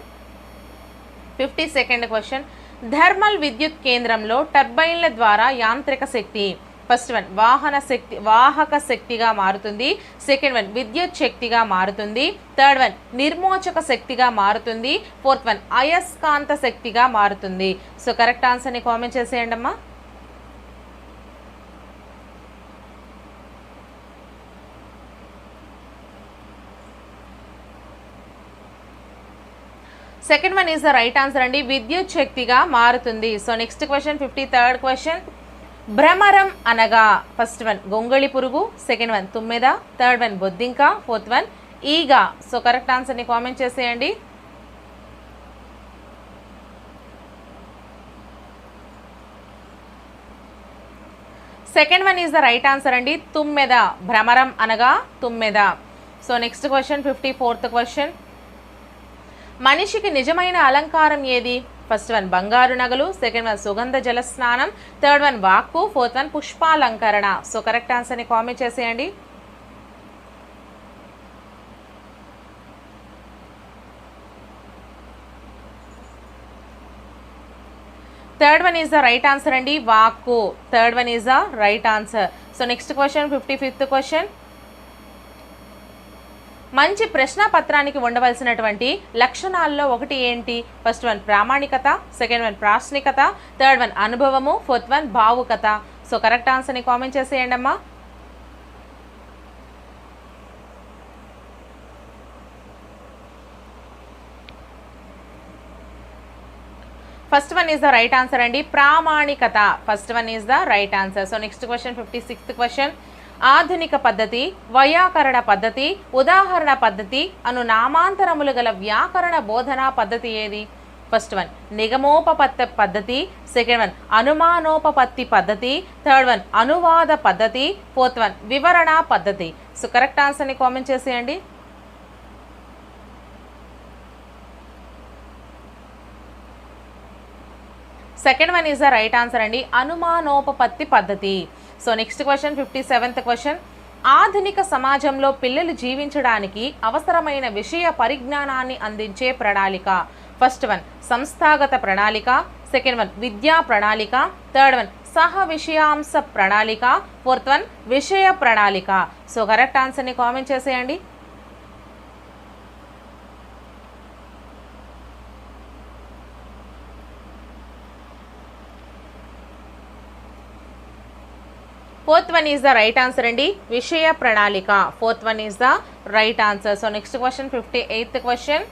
52nd question. Thermal విద్యుత్ కేంద్రంలో టర్బైన్ల ద్వారా యాంత్రిక శక్తి ఫస్ట్ వన్ వాహక శక్తిగా మారుతుంది. సెకండ్ వన్ విద్యుత్ శక్తిగా మారుతుంది. థర్డ్ వన్ నిర్మోచక శక్తిగా మారుతుంది. ఫోర్త్ వన్ అయస్కాంత శక్తిగా మారుతుంది. సో కరెక్ట్ ఆన్సర్ని కామెంట్ చేసేయండి అమ్మా. Second one is the right answer అండి, విద్యుత్ శక్తిగా మారుతుంది. So next question 53rd question. భ్రమరం అనగా ఫస్ట్ వన్ గొంగళి పురుగు, సెకండ్ వన్ తుమ్మెద, థర్డ్ వన్ బొద్దింక, ఫోర్త్ వన్ ఈగ. సో కరెక్ట్ ఆన్సర్ని కామెంట్ చేసేయండి. Second one is the right answer అండి, తుమ్మెద. భ్రమరం అనగా తుమ్మెద. So next question 54th question. మనిషికి నిజమైన అలంకారం ఏది? ఫస్ట్ వన్ బంగారు నగలు, సెకండ్ వన్ సుగంధ జల స్నానం, థర్డ్ వన్ వాక్కు, ఫోర్త్ వన్ పుష్పాలంకరణ. సో కరెక్ట్ ఆన్సర్ని కామెంట్ చేసేయండి. Third one is the right answer అండి, వాక్కు. Third one is the right answer. So next question 55th question. మంచి ప్రశ్న పత్రానికి ఉండవలసినటువంటి లక్షణాల్లో ఒకటి ఏంటి? ఫస్ట్ వన్ ప్రామాణికత, సెకండ్ వన్ ప్రాశ్నికత, థర్డ్ వన్ అనుభవము, ఫోర్త్ వన్ భావుకత. సో కరెక్ట్ ఆన్సర్ని కామెంట్ చేసేయండి అమ్మా. First one is the right answer అండి, ప్రామాణికత. First one is the right answer. So next question 56th question. ఆధునిక పద్ధతి, వైయాకరణ పద్ధతి, ఉదాహరణ పద్ధతి అను నామాంతరములు గల వ్యాకరణ బోధనా పద్ధతి ఏది? ఫస్ట్ వన్ నిగమోపపత్తి పద్ధతి, సెకండ్ వన్ అనుమానోపపత్తి పద్ధతి, థర్డ్ వన్ అనువాద పద్ధతి, ఫోర్త్ వన్ వివరణ పద్ధతి. సో కరెక్ట్ ఆన్సర్ని కామెంట్ చేసేయండి. Second one is the right answer అండి, అనుమానోపపత్తి పద్ధతి. So next question 57th question. ఆధునిక సమాజంలో పిల్లలు జీవించడానికి అవసరమైన విషయ పరిజ్ఞానాన్ని అందించే ప్రణాళిక. ఫస్ట్ వన్ సంస్థాగత ప్రణాళిక, సెకండ్ వన్ విద్యా ప్రణాళిక, థర్డ్ వన్ సహ విషయాంశ ప్రణాళిక, ఫోర్త్ వన్ విషయ ప్రణాళిక. సో కరెక్ట్ ఆన్సర్ని కామెంట్ చేసేయండి. Fourth one is the right answer అండి, విషయ ప్రణాళిక. Fourth one is the right answer. So next question 58th question.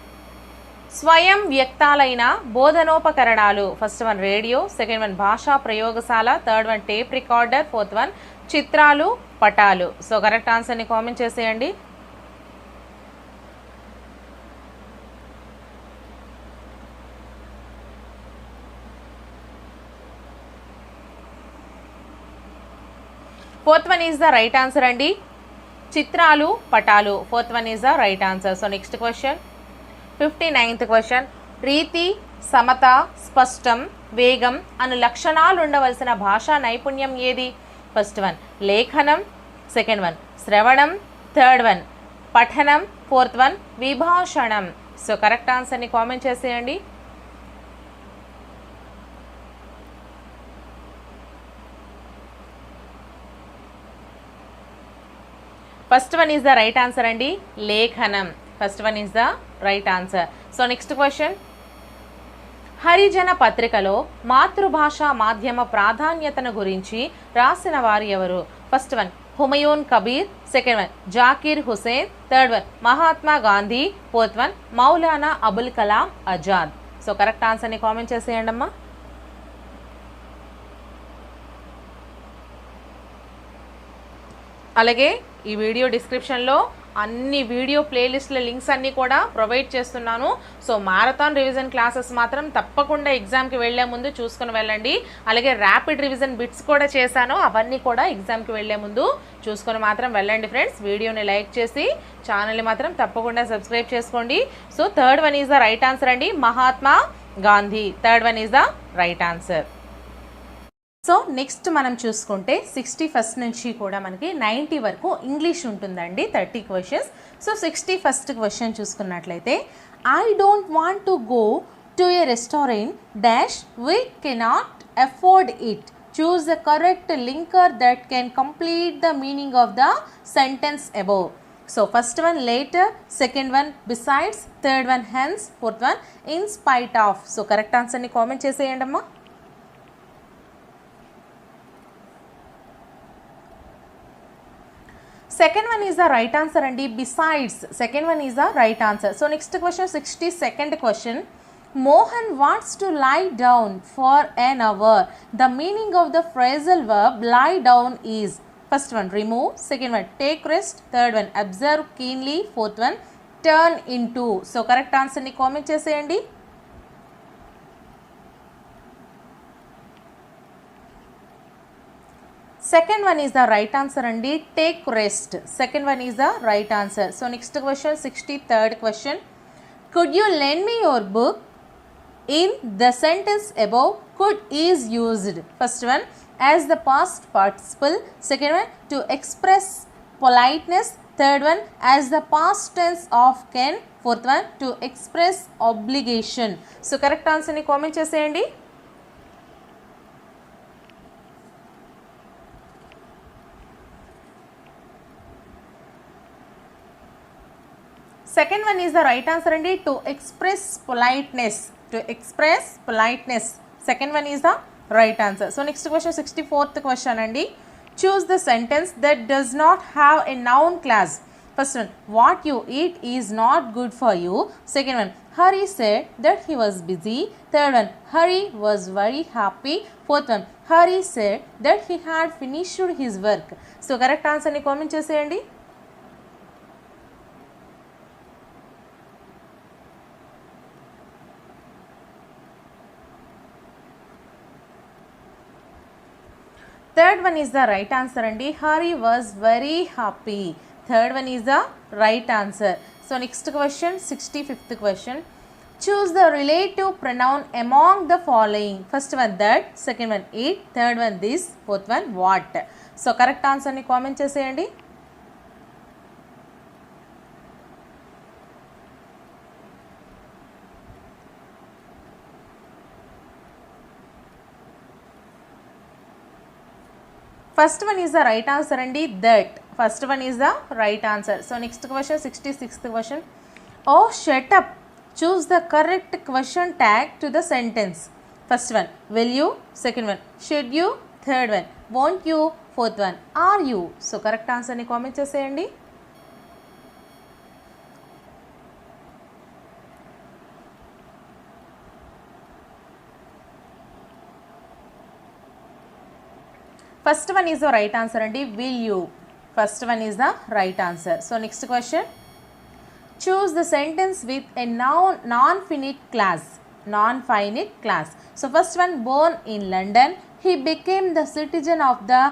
స్వయం వ్యక్తాలైన బోధనోపకరణాలు. First one radio, second one భాషా ప్రయోగశాల, third one tape recorder, fourth one చిత్రాలు పటాలు. సో కరెక్ట్ ఆన్సర్ని కామెంట్ చేసేయండి. Fourth one is the right answer అండి, చిత్రాలు పటాలు. Fourth one is the right answer. So next question 59th question. రీతి, సమత, స్పష్టం, వేగం అను లక్షణాలు ఉండవలసిన భాషా నైపుణ్యం ఏది? ఫస్ట్ వన్ లేఖనం, సెకండ్ వన్ శ్రవణం, థర్డ్ వన్ పఠనం, ఫోర్త్ వన్ విభాషణం. సో కరెక్ట్ ఆన్సర్ని కామెంట్ చేసేయండి. First one is the right answer అండి, లేఖనం. First one is the right answer. So next question. హరిజన పత్రికలో మాతృభాష మాధ్యమ ప్రాధాన్యతను గురించి రాసిన వారు ఎవరు? First one Humayun Kabir, second one Zakir Husain, third one Mahatma Gandhi, fourth one Maulana Abul Kalam Azad. So correct ఆన్సర్ని కామెంట్ చేసేయండి అమ్మా. అలాగే ఈ వీడియో డిస్క్రిప్షన్లో అన్ని వీడియో ప్లేలిస్ట్ల లింక్స్ అన్నీ కూడా ప్రొవైడ్ చేస్తున్నాను. సో మారథాన్ రివిజన్ క్లాసెస్ మాత్రం తప్పకుండా ఎగ్జామ్కి వెళ్లే ముందు చూసుకుని వెళ్ళండి. అలాగే ర్యాపిడ్ రివిజన్ బిట్స్ కూడా చేశాను, అవన్నీ కూడా ఎగ్జామ్కి వెళ్లే ముందు చూసుకొని మాత్రం వెళ్ళండి ఫ్రెండ్స్. వీడియోని లైక్ చేసి ఛానల్ని మాత్రం తప్పకుండా సబ్స్క్రైబ్ చేసుకోండి. So third one is the right answer అండి, Mahatma Gandhi. Third one is the right answer. So next మనం చూసుకుంటే 61st నుంచి కూడా మనకి 90 వరకు ఇంగ్లీష్ ఉంటుందండి, 30 క్వశ్చన్స్. సో 61st క్వశ్చన్ చూసుకున్నట్లయితే, I don't want to go to a restaurant dash we cannot afford it. Choose the correct linker that can complete the meaning of the sentence above. So first one later, second one besides, third one hence, fourth one in spite of. So correct ఆన్సర్ని comment చేసేయండి అమ్మా. Second one is the right answer and besides. Second one is the right answer. So next question, 62nd question. Mohan wants to lie down for an hour. The meaning of the phrasal verb lie down is: first one remove, second one take rest, third one observe keenly, fourth one turn into. So correct answer ni comment cheseyandi. Second one is the right answer and take rest. Second one is the right answer. So next question, 63rd question. Could you lend me your book? In the sentence above, could is used. First one as the past participle, second one to express politeness, third one as the past tense of can, fourth one to express obligation. So correct answer ni comment cheseyandi. Second one is the right answer and to express politeness. To express politeness. Second one is the right answer. So next question, 64th question and choose the sentence that does not have a noun clause. First one, what you eat is not good for you. Second one, Hari said that he was busy. Third one, Hari was very happy. Fourth one, Hari said that he had finished his work. So correct answer ni comment cheseyandi. Third one is the right answer and Hari was very happy. Third one is the right answer. So next question, 65th question. Choose the relative pronoun among the following. First one that, second one it, third one this, fourth one what. So correct answer ni comment చేసేయండి. First one is the right answer and that. First one is the right answer. So next question, 66th question. Oh, shut up. Choose the correct question tag to the sentence. First one, will you? Second one, should you? Third one, won't you? Fourth one, are you? So correct answer ni comment చేసేయండి. First one is the right answer and will you. First one is the right answer. So next question. Choose the sentence with a non-finite class. Non-finite class. So first one, born in London, he became the citizen of the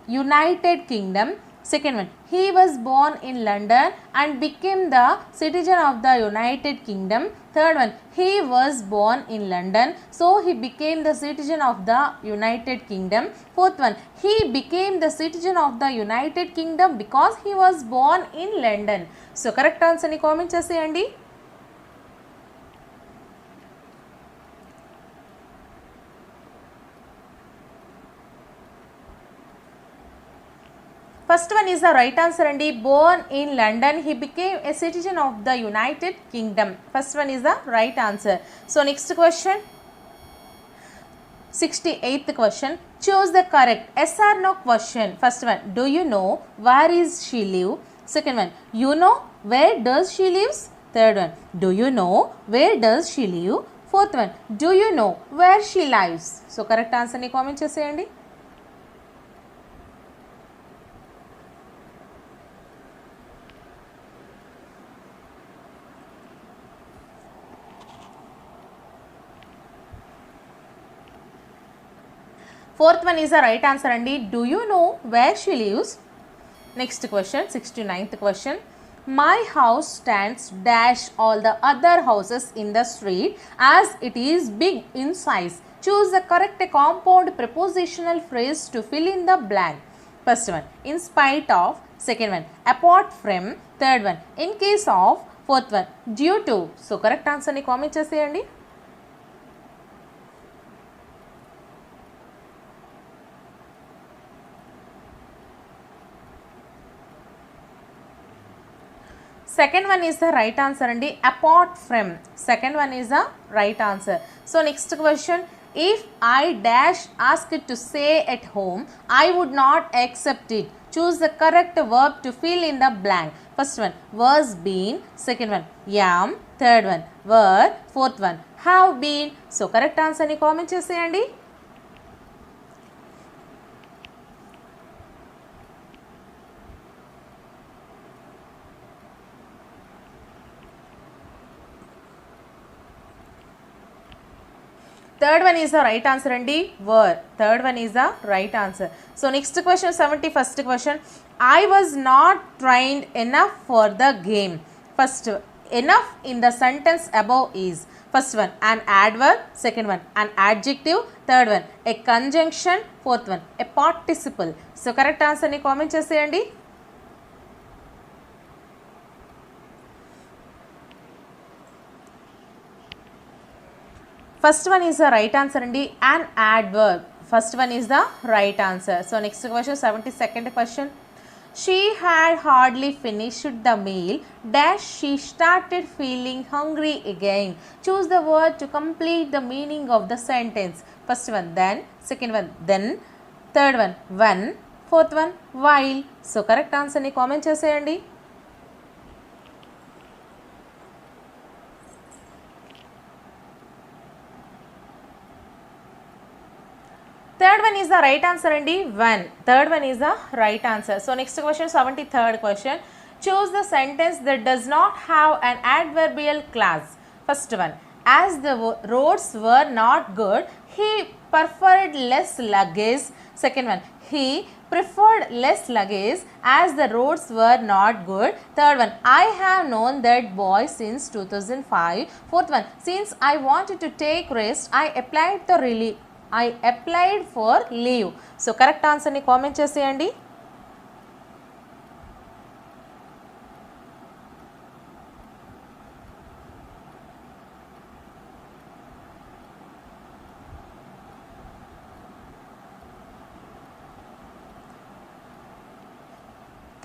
United Kingdom. Second one, he was born in London and became the citizen of the United Kingdom. Third one, he was born in London, so he became the citizen of the United Kingdom. Fourth one, he became the citizen of the United Kingdom because he was born in London. So correct answer ni comment చేసేయండి. First one is the right answer and born in London, he became a citizen of the United Kingdom. First one is the right answer. So next question, 68th question. Choose the correct yes or no question. First one, do you know where is she live? Second one, you know where does she lives? Third one, do you know where does she live? Fourth one, do you know where she lives? So correct answer ni comment చేసేయండి. Fourth one is the right answer and do you know where she lives? Next question, 69th question. My house stands dash all the other houses in the street as it is big in size. Choose the correct compound prepositional phrase to fill in the blank. First one, in spite of. Second one, apart from. Third one, in case of. Fourth one, due to. So correct answer ni comment చేసేయండి. Second one is the right answer and apart from. Second one is the right answer. So next question, if I dash asked to stay at home, I would not accept it. Choose the correct verb to fill in the blank. First one, was been. Second one, am. Third one, were. Fourth one, have been. So correct answer ni comment చేసేయండి. Third one is the right answer and were. Third one is the right answer. So next question, 71st question. I was not trained enough for the game. First, enough in the sentence above is. First one, an adverb. Second one, an adjective. Third one, a conjunction. Fourth one, a participle. So correct answer ni comment చేసేయండి. First one is the right answer and an adverb. First one is the right answer. So next question, 72nd question. She had hardly finished the meal dash she started feeling hungry again. Choose the word to complete the meaning of the sentence. First one, then. Second one, then. Third one, when. Fourth one, while. So correct answer ni comment చేసేయండి. Third one is the right answer and when. Third one is the right answer. So next question, 73rd question. Choose the sentence that does not have an adverbial clause. First one, as the roads were not good, he preferred less luggage. Second one, he preferred less luggage as the roads were not good. Third one, I have known that boy since 2005. Fourth one, since I wanted to take rest, I applied for leave. So correct answer ni comment చేసేయండి.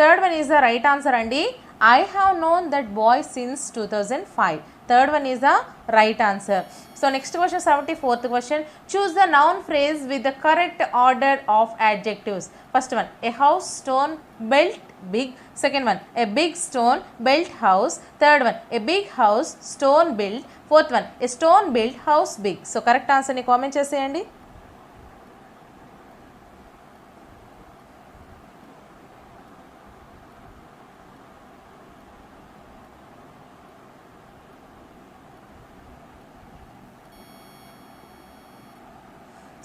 Third one is the right answer andi. I have known that boy since 2005. Third one is the right answer. So next question, 74th question. Choose the noun phrase with the correct order of adjectives. First one, a house stone built big. Second one, a big stone built house. Third one, a big house stone built. Fourth one, a stone built house big. So correct answer ni comment చేసేయండి.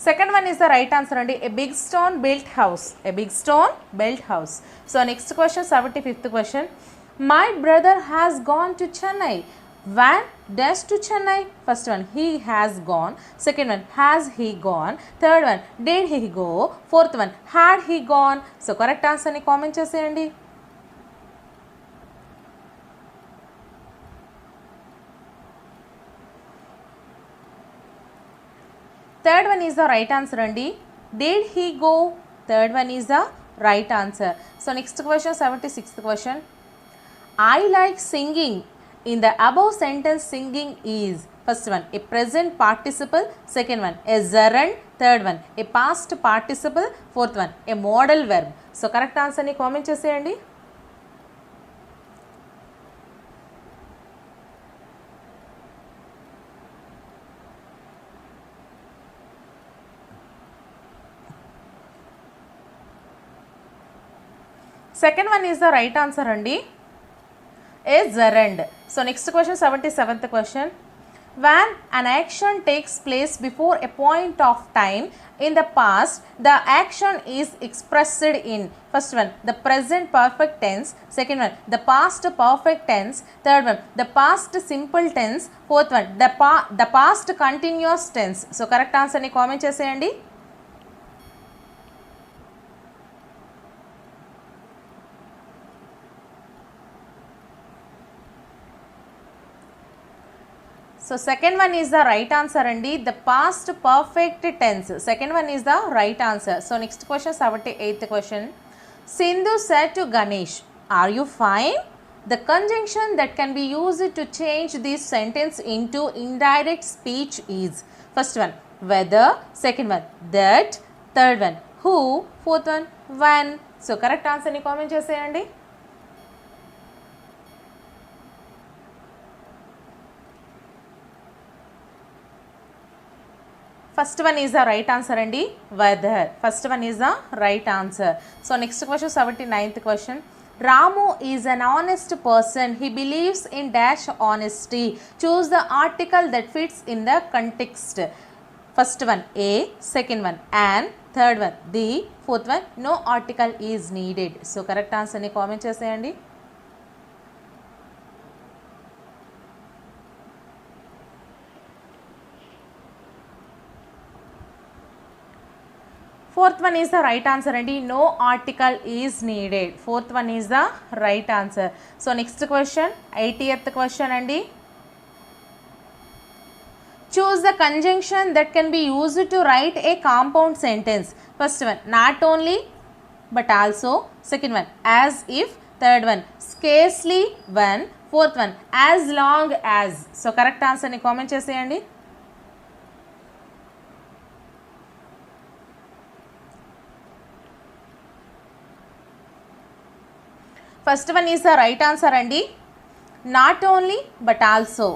Second one is the right answer andi. A big stone built house. A big stone built house. So next question, 75th question. My brother has gone to Chennai. When dash to Chennai? First one, he has gone. Second one, has he gone? Third one, did he go? Fourth one, had he gone? So correct answer ni comment చేసేయండి. Third one is the right answer andi. Did he go? Third one is the right answer. So next question, 76th question. I like singing. In the above sentence, singing is, first one, a present participle. Second one, a gerund. Third one, a past participle. Fourth one, a modal verb. So correct answer ni comment చేసేయండి. Second one is the right answer andi. A gerund. So next question, 77th question. When an action takes place before a point of time in the past, the action is expressed in, first one, the present perfect tense. Second one, the past perfect tense. Third one, the past simple tense. Fourth one, the past continuous tense. So correct answer ni comment చేసేయండి. So second one is the right answer andi. The past perfect tense. Second one is the right answer. So next question, 78th question. Sindhu said to Ganesh, are you fine? The conjunction that can be used to change this sentence into indirect speech is, first one, whether. Second one, that. Third one, who. Fourth one, when. So correct answer ni comment చేసేయండి. First one is the right answer andi. Whether. First one is the right answer. So next question, 79th question. Ramu is an honest person. He believes in dash honesty. Choose the article that fits in the context. First one, a. Second one, an. Third one, the. Fourth one, no article is needed. So correct answer ni comment చేసేయండి. Fourth one is the right answer andi. No article is needed. Fourth one is the right answer. So next question, 80th question andi. Choose the conjunction that can be used to write a compound sentence. First one, not only but also. Second one, as if. Third one, scarcely when. Fourth one, as long as. So correct answer ni comment చేసేయండి. First one is the right answer andi. Not only but also.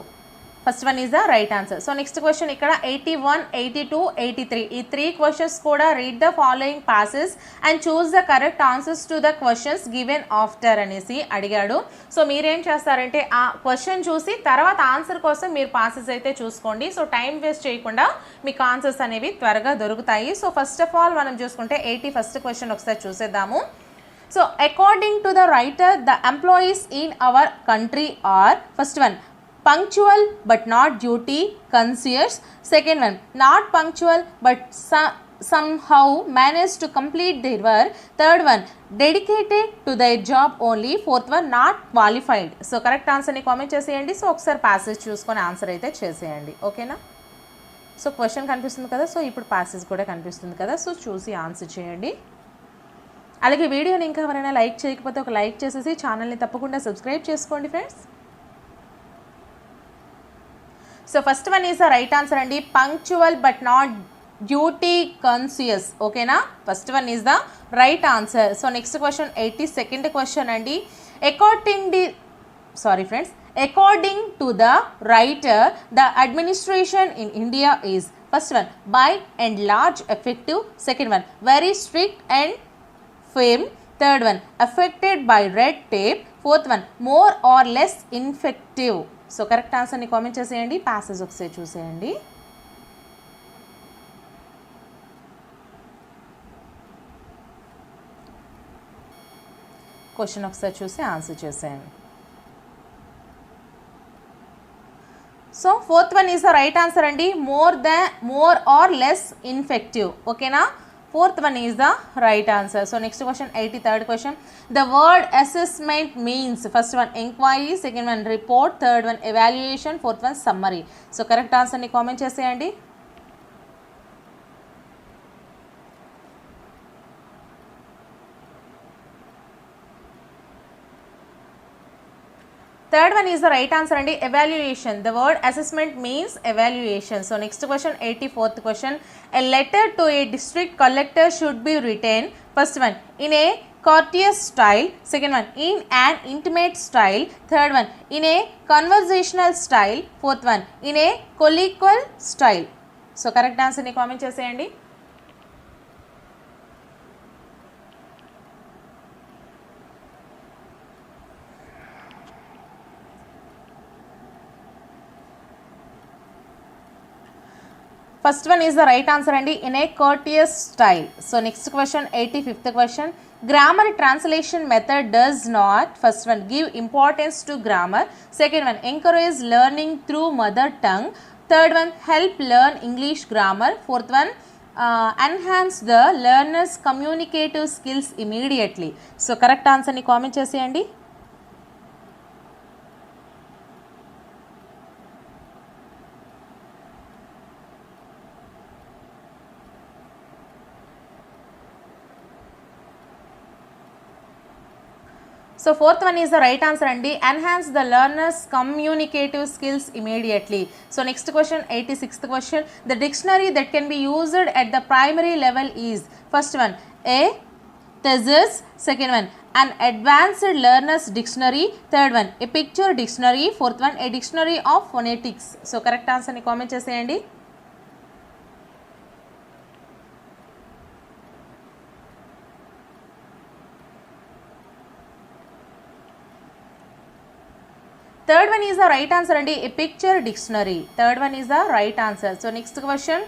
First one is the right answer. So next question ఇక్కడ 81, 82, 83 ఈ 3 questions కూడా read the following passes and choose the correct answers to the questions given after అనేసి అడిగాడు. So మీరేం చేస్తారంటే ఆ question చూసి తర్వాత ఆన్సర్ కోసం మీరు పాసెస్ అయితే చూసుకోండి. సో టైం వేస్ట్ చేయకుండా మీకు ఆన్సర్స్ అనేవి త్వరగా దొరుకుతాయి. సో ఫస్ట్ ఆఫ్ ఆల్ మనం చూసుకుంటే 81st క్వశ్చన్ ఒకసారి చూసేద్దాము. So according to the writer, the employees in our country are first one punctual but not duty conscious, second one not punctual but somehow manage to complete their work, third one dedicated to their job only, fourth one not qualified. So correct answer ni comment cheseyandi. So ఒకసారి passage చూసుకొని answer అయితే చేసేయండి. ఓకేనా? So question కనిపిస్తుంది కదా, so ఇప్పుడు passage కూడా కనిపిస్తుంది కదా, సో చూసి ఆన్సర్ చేయండి. అలాగే వీడియోని ఇంకా ఎవరైనా లైక్ చేయకపోతే ఒక లైక్ చేసేసి ఛానల్ని తప్పకుండా సబ్స్క్రైబ్ చేసుకోండి friends. So first one is the right answer అండి, punctual but not duty conscious. ఓకేనా? First one is the right answer. So next question 82nd question అండి. According to the writer the administration in India is first one by and large effective, second one very strict and firm, third one affected by red tape, fourth one more or less effective. So correct ఆన్సర్ని comment చేసేయండి. Passage ఒకసారి చూసేయండి. Question ఒకసారి చూసి answer చేసేయండి. So fourth one is the right answer అండి, more or less infective. ఓకేనా? Fourth one is the right answer. So next question 83rd question. The word assessment means first one inquiry, second one report, third one evaluation, fourth one summary. So correct answer ni comment cheseyandi. Third one is the right answer and evaluation. The word assessment means evaluation. So next question 84th question. A letter to a district collector should be written first one in a courteous style, second one in an intimate style, third one in a conversational style, fourth one in a colloquial style. So correct answer ni comment cheseyandi. First one is the right answer and in a courteous style. So next question 85th question. Grammar translation method does not first one give importance to grammar, second one encourage learning through mother tongue, third one help learn English grammar, fourth one enhance the learner's communicative skills immediately. So correct answer ni comment cheseyandi. So fourth one is the right answer and enhance the learner's communicative skills immediately. So next question 86th question. The dictionary that can be used at the primary level is first one a thesis, second one an advanced learner's dictionary, third one a picture dictionary, fourth one a dictionary of phonetics. So correct answer ni comment cheseyandi. Third one is the right answer and a picture dictionary. Third one is the right answer. So next question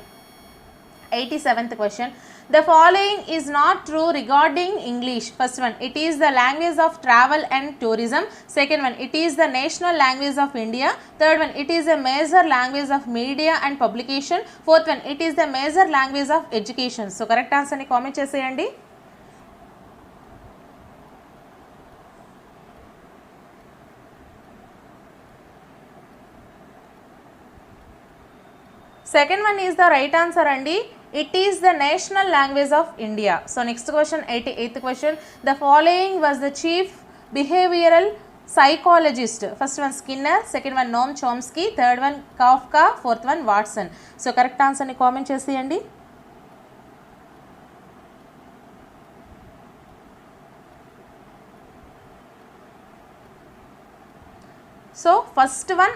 87th question. The following is not true regarding English. First one, it is the language of travel and tourism. Second one, it is the national language of India. Third one, it is a major language of media and publication. Fourth one, it is the major language of education. So correct answer ni comment cheseyandi. Second one is the right answer Andy. It is the national language of India. So next question 88th question. The following was the chief behavioral psychologist. First one Skinner, second one Noam Chomsky, third one Kafka, fourth one Watson. So correct answer ni comment cheseyandi. So first one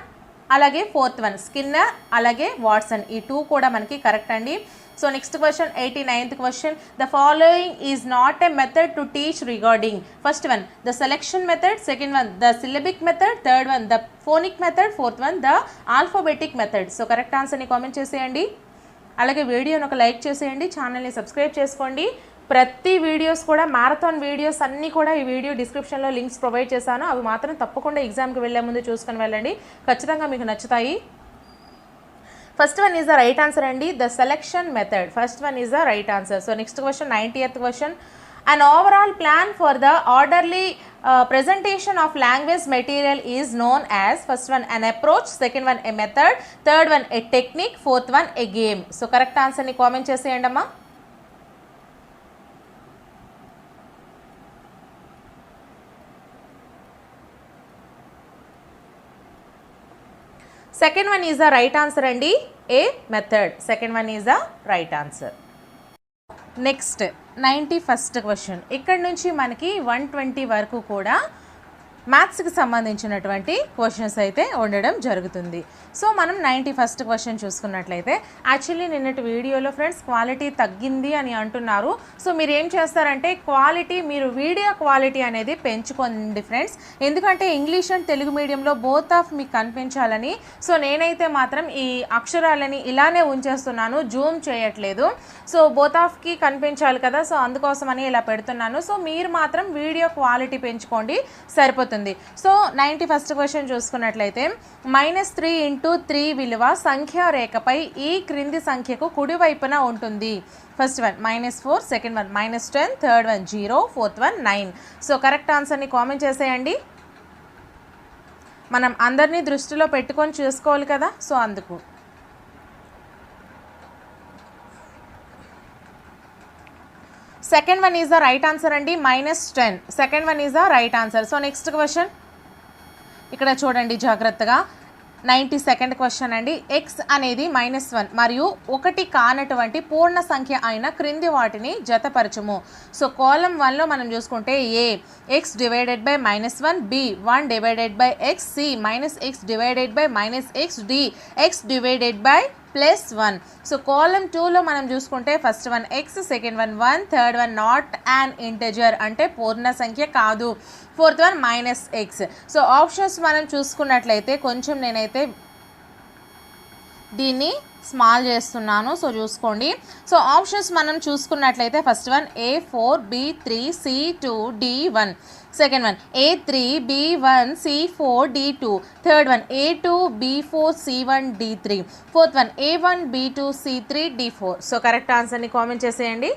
అలాగే fourth one Skinner, అలాగే Watson. ఈ 2 కూడా మనకి correct అండి. So next question 89th question. The following is not a method to teach regarding. First one the selection method, second one the syllabic method, third one the phonic method, fourth one the alphabetic method. So correct ఆన్సర్ని comment చేసేయండి. అలాగే వీడియోని ఒక like చేసేయండి, ఛానల్ని subscribe చేసుకోండి. ప్రతి videos కూడా మ్యారథాన్ వీడియోస్ అన్నీ కూడా ఈ వీడియో డిస్క్రిప్షన్లో లింక్స్ ప్రొవైడ్ చేశాను. అవి మాత్రం తప్పకుండా ఎగ్జామ్కి వెళ్ళే ముందు చూసుకొని వెళ్ళండి, ఖచ్చితంగా మీకు నచ్చుతాయి. First one is the right answer అండి, the selection method. First one is the right answer. So next question 90th question. An overall plan for the orderly presentation of language material is known as, first one an approach, second one a method, third one a technique, fourth one a game. So correct answer ni comment cheseyandi amma. Second one is the right answer andi, a method. Second one is the right answer. Next 91st question. ఇక్కడ నుంచి మనకి 120 వరకు కూడా మ్యాథ్స్కి సంబంధించినటువంటి questions అయితే ఉండడం జరుగుతుంది. So మనం 91st క్వశ్చన్ చూసుకున్నట్లయితే, యాక్చువల్లీ నిన్నటి వీడియోలో ఫ్రెండ్స్ క్వాలిటీ తగ్గింది అని అంటున్నారు. సో మీరు ఏం చేస్తారంటే క్వాలిటీ, మీరు వీడియో క్వాలిటీ అనేది పెంచుకోండి ఫ్రెండ్స్. ఎందుకంటే ఇంగ్లీష్ అండ్ తెలుగు మీడియంలో బోత్ ఆఫ్ మీకు కనిపించాలని. సో నేనైతే మాత్రం ఈ అక్షరాలని ఇలానే ఉంచేస్తున్నాను, జూమ్ చేయట్లేదు. సో బోత్ ఆఫ్కి కనిపించాలి కదా, సో అందుకోసమని ఇలా పెడుతున్నాను. సో మీరు మాత్రం వీడియో క్వాలిటీ పెంచుకోండి, సరిపోతుంది. సో 91st క్వశ్చన్ చూసుకున్నట్లయితే, -3 × 3 విలువ సంఖ్యా రేఖపై ఈ క్రింది సంఖ్యకు కుడివైపున ఉంటుంది. First one -4, second one -10, third one 0, fourth one 9. So correct ఆన్సర్ని కామెంట్ చేసేయండి. మనం అందరినీ దృష్టిలో పెట్టుకొని చూసుకోవాలి కదా, సో అందుకు. Second one is the right answer అండి, -10. Second one is the right answer. So next question ఇక్కడ చూడండి జాగ్రత్తగా. 92nd క్వశ్చన్ అండి. ఎక్స్ అనేది -1 మరియు 1 కానటువంటి పూర్ణ సంఖ్య అయిన క్రింది వాటిని జతపరచుము. సో కాలం 1లో మనం చూసుకుంటే A x divided by -1, b 1 divided by x, c -x divided by -x, d x divided by +1. So కాలం 2లో మనం చూసుకుంటే first one x, second one 1, third one not an integer అంటే పూర్ణ సంఖ్య కాదు, fourth one -x. So options మనం చూసుకున్నట్లయితే కొంచెం నేనైతే దీన్ని స్మాల్ చేస్తున్నాను, సో చూసుకోండి. సో ఆప్షన్స్ మనం చూసుకున్నట్లయితే first one A4, B3, C2, D1, second one A3, B1, C4, D2, third one A2, B4, C1, D3, fourth one A1, B2, C3, D4. So correct ఆన్సర్ని కామెంట్ చేసేయండి.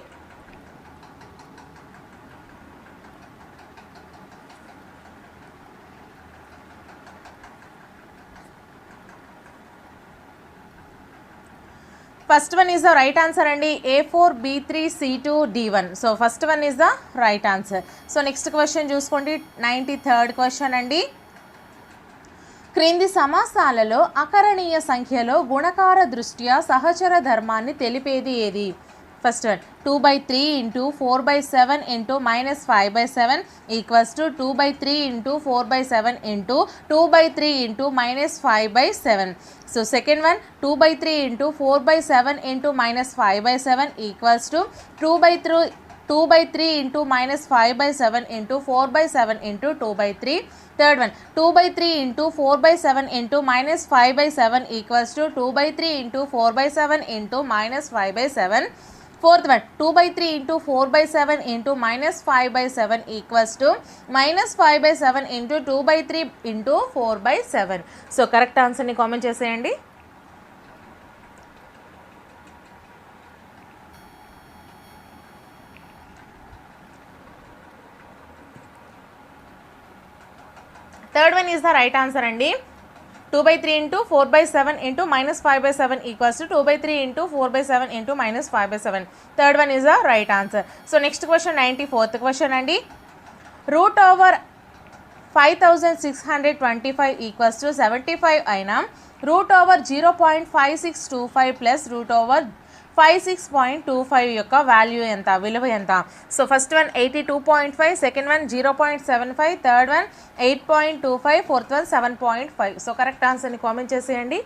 First one is the right answer అండి, A4, B3, C2, D1. So first one is the right answer. So next question చూసుకోండి. 93rd question అండి. క్రింది సమాసాలలో అకరణీయ సంఖ్యలో గుణకార దృష్ట్యా సహచర ధర్మాన్ని తెలిపేది ఏది? First one 2/3 × 4/7 × -5/7 equals to 2/3 × 4/7 × 2/3 × -5/7. So second one 2/3 × 4/7 × -5/7 equals to 2/3 × -5/7 × 4/7 × 2/3. Third one 2/3 × 4/7 × -5/7 equals to 2/3 × 4/7 × -5/7. Fourth one 2/3 × 4/7 × -5/7 equals to -5/7 × 2/3 × 4/7. So correct ఆన్సర్ని comment చేసేయండి. Third one is the right answer అండి. 2/3 × 4/7 × -5/7 equals to 2/3 × 4/7 × -5/7. Third one is the right answer. So next question 94th question అండి. √5,625 equals to 75 అయినా √0.5625 plus 56.25 యొక్క value ఎంత, విలువ ఎంత? So first one 82.5, second one 0.75, third one 8.25, fourth one 7.5. So correct ఆన్సర్ని comment చేసేయండి.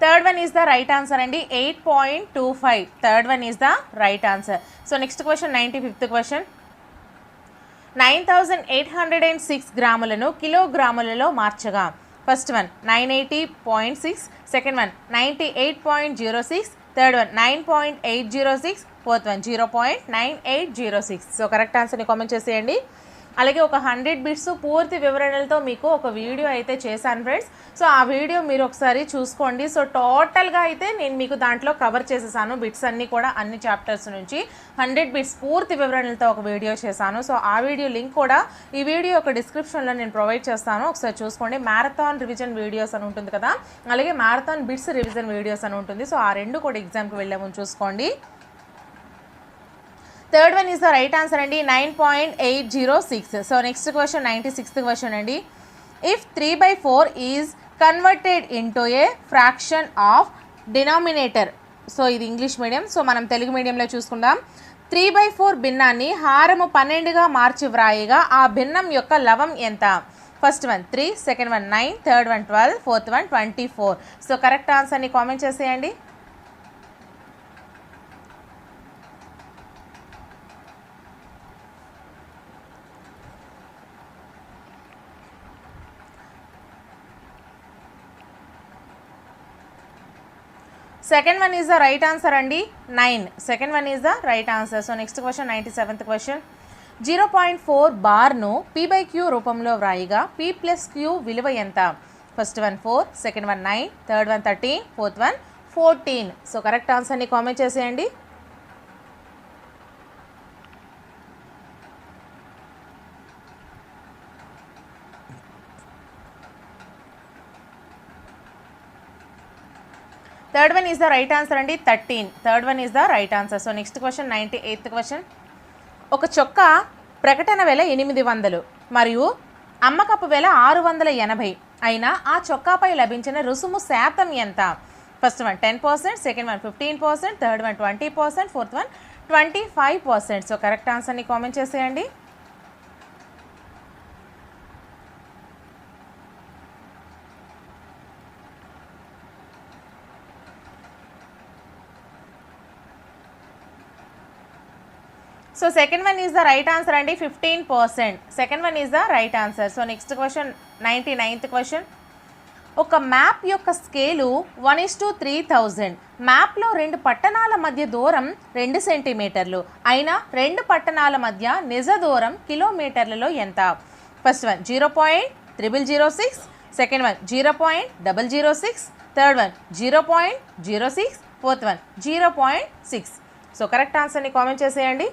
Third one is the right answer అండి. 8.25. Third one is the right answer. So next question 95th question. 9806 గ్రాములను కిలోగ్రాములలో మార్చగా first one 980.6, second one 98.06, third one 9.806, fourth one 0.9806. So correct ఆన్సర్ని comment చేసేయండి. అలాగే ఒక 100 బిట్స్ పూర్తి వివరణలతో మీకు ఒక వీడియో అయితే చేశాను ఫ్రెండ్స్. సో ఆ వీడియో మీరు ఒకసారి చూసుకోండి. సో టోటల్గా అయితే నేను మీకు దాంట్లో కవర్ చేసేసాను బిట్స్ అన్నీ కూడా, అన్ని చాప్టర్స్ నుంచి 100 బిట్స్ పూర్తి వివరణలతో ఒక వీడియో చేశాను. సో ఆ వీడియో లింక్ కూడా ఈ వీడియో ఒక డిస్క్రిప్షన్లో నేను ప్రొవైడ్ చేస్తాను, ఒకసారి చూసుకోండి. మ్యారథాన్ రివిజన్ వీడియోస్ అని ఉంటుంది కదా, అలాగే మ్యారథాన్ బిట్స్ రివిజన్ వీడియోస్ అని ఉంటుంది. సో ఆ రెండు కూడా ఎగ్జామ్కి వెళ్ళే ముందు చూసుకోండి. Third one is the right answer అండి. 9.806. So next question 96th question అండి. If 3/4 is converted into a fraction of denominator. So ఇది ఇంగ్లీష్ మీడియం, సో మనం తెలుగు మీడియంలో చూసుకుందాం. 3/4 భిన్నాన్ని హారము 12గా మార్చి వ్రాయిగా ఆ భిన్నం యొక్క లవం ఎంత? First one 3, second one 9, third one 12, fourth one 24. So correct ఆన్సర్ని కామెంట్ చేసేయండి. Second one is the right answer అండి. 9. Second one is the right answer. So next question 97th question. 0.4 బార్ను P/Q రూపంలో వ్రాయిగా P+Q విలువ ఎంత? First one 4, second one 9, third one 13, fourth one 14. So correct ఆన్సర్ని comment చేసేయండి. Third one is the right answer అండి. 13. Third one is the right answer. So next question 98th question. ఒక చొక్కా ప్రకటన వెల 800 మరియు అమ్మకపు వెల 680 అయినా ఆ చొక్కాపై లభించిన రుసుము శాతం ఎంత? First one 10%, second one 15%, third one 20%, fourth one 25%. So correct ఆన్సర్ని కామెంట్ చేసేయండి. So second one is the right answer అండి. 15%. Second one is the right answer. So next question 99th question. ఒక మ్యాప్ యొక్క స్కేలు 1:3000. మ్యాప్లో 2 పట్టణాల మధ్య దూరం 2 సెంటీమీటర్లు అయినా 2 పట్టణాల మధ్య నిజ దూరం కిలోమీటర్లలో ఎంత? First one 0.006, second one 0.006, third one 0.06, fourth one 0.6. So correct ఆన్సర్ని కామెంట్ చేసేయండి.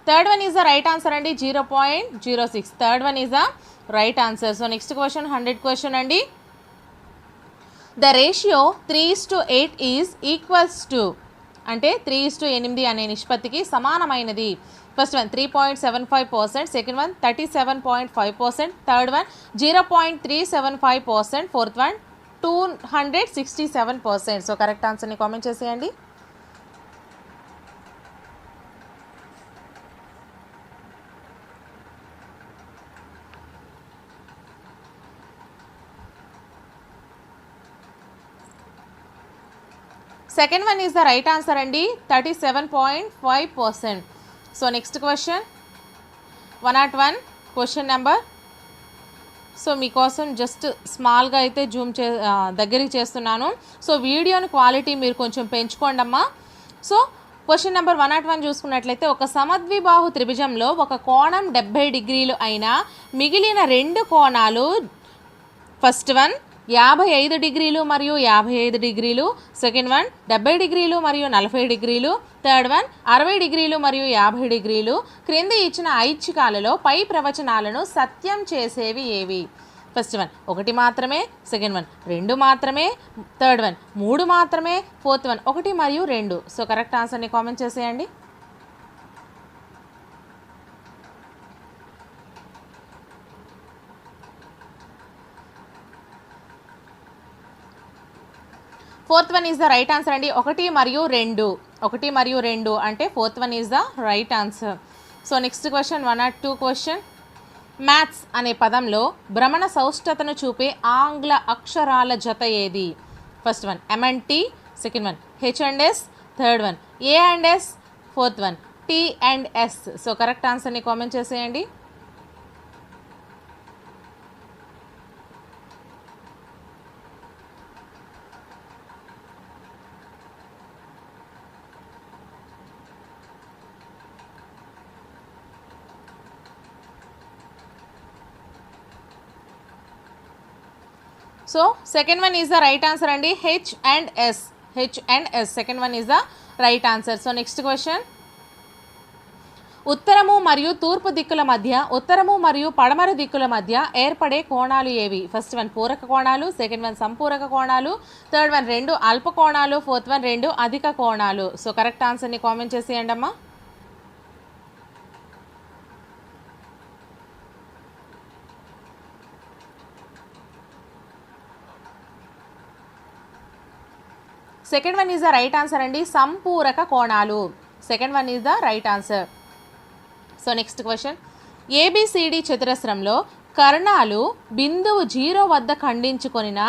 Third one is the right answer అండి. 0.06. Third one is the right answer. So next question 100 question అండి. The ratio 3:8 is equals to అంటే 3:8 అనే నిష్పత్తికి సమానమైనది. First one 3.75%, second one 37.5%, third one 0.375%, fourth one 267%. So correct ఆన్సర్ని comment చేసేయండి. Second one is the right answer అండి. 37.5%. So next question 101 question number. So మీకోసం just స్మాల్గా అయితే జూమ్ దగ్గరికి చేస్తున్నాను. సో వీడియోని క్వాలిటీ మీరు కొంచెం పెంచుకోండి అమ్మా. సో క్వశ్చన్ నెంబర్ 101 చూసుకున్నట్లయితే ఒక సమద్విబాహు త్రిభుజంలో ఒక కోణం 70 డిగ్రీలు అయినా మిగిలిన 2 కోణాలు ఫస్ట్ వన్ 55 డిగ్రీలు మరియు 55 డిగ్రీలు, సెకండ్ వన్ 70 డిగ్రీలు మరియు 40 డిగ్రీలు, థర్డ్ వన్ 60 డిగ్రీలు మరియు 50 డిగ్రీలు. క్రింది ఇచ్చిన ఐచ్ఛికాలలో పై ప్రవచనాలను సత్యం చేసేవి ఏవి? ఫస్ట్ వన్ 1 మాత్రమే, సెకండ్ వన్ 2 మాత్రమే, థర్డ్ వన్ 3 మాత్రమే, ఫోర్త్ వన్ 1 మరియు 2. సో కరెక్ట్ ఆన్సర్ని కామెంట్ చేసేయండి. Fourth one is the right answer అండి. 1 మరియు 2 అంటే fourth one is the right answer. So next question 102 question. Maths అనే పదంలో భ్రమణ సౌష్టతను చూపే ఆంగ్ల అక్షరాల జత ఏది? First one M&T, second one H&S, third one A&S, fourth one T&S. So correct ఆన్సర్ని కామెంట్ చేసేయండి. So second one is the right answer అండి. H&S. Second one is the right answer. So next question. ఉత్తరము మరియు తూర్పు దిక్కుల మధ్య, ఉత్తరము మరియు పడమర దిక్కుల మధ్య ఏర్పడే కోణాలు ఏవి? ఫస్ట్ వన్ పూరక కోణాలు, సెకండ్ వన్ సంపూరక కోణాలు, థర్డ్ వన్ 2 అల్ప కోణాలు, ఫోర్త్ వన్ 2 అధిక కోణాలు. సో కరెక్ట్ ఆన్సర్ని కామెంట్ చేసేయండి అమ్మా. Second one is the right answer అండి. సంపూరక కోణాలు. Second one is the right answer. So next question. ABCD చతురస్రంలో కర్ణాలు బిందువు 0 వద్ద ఖండించుకొనిన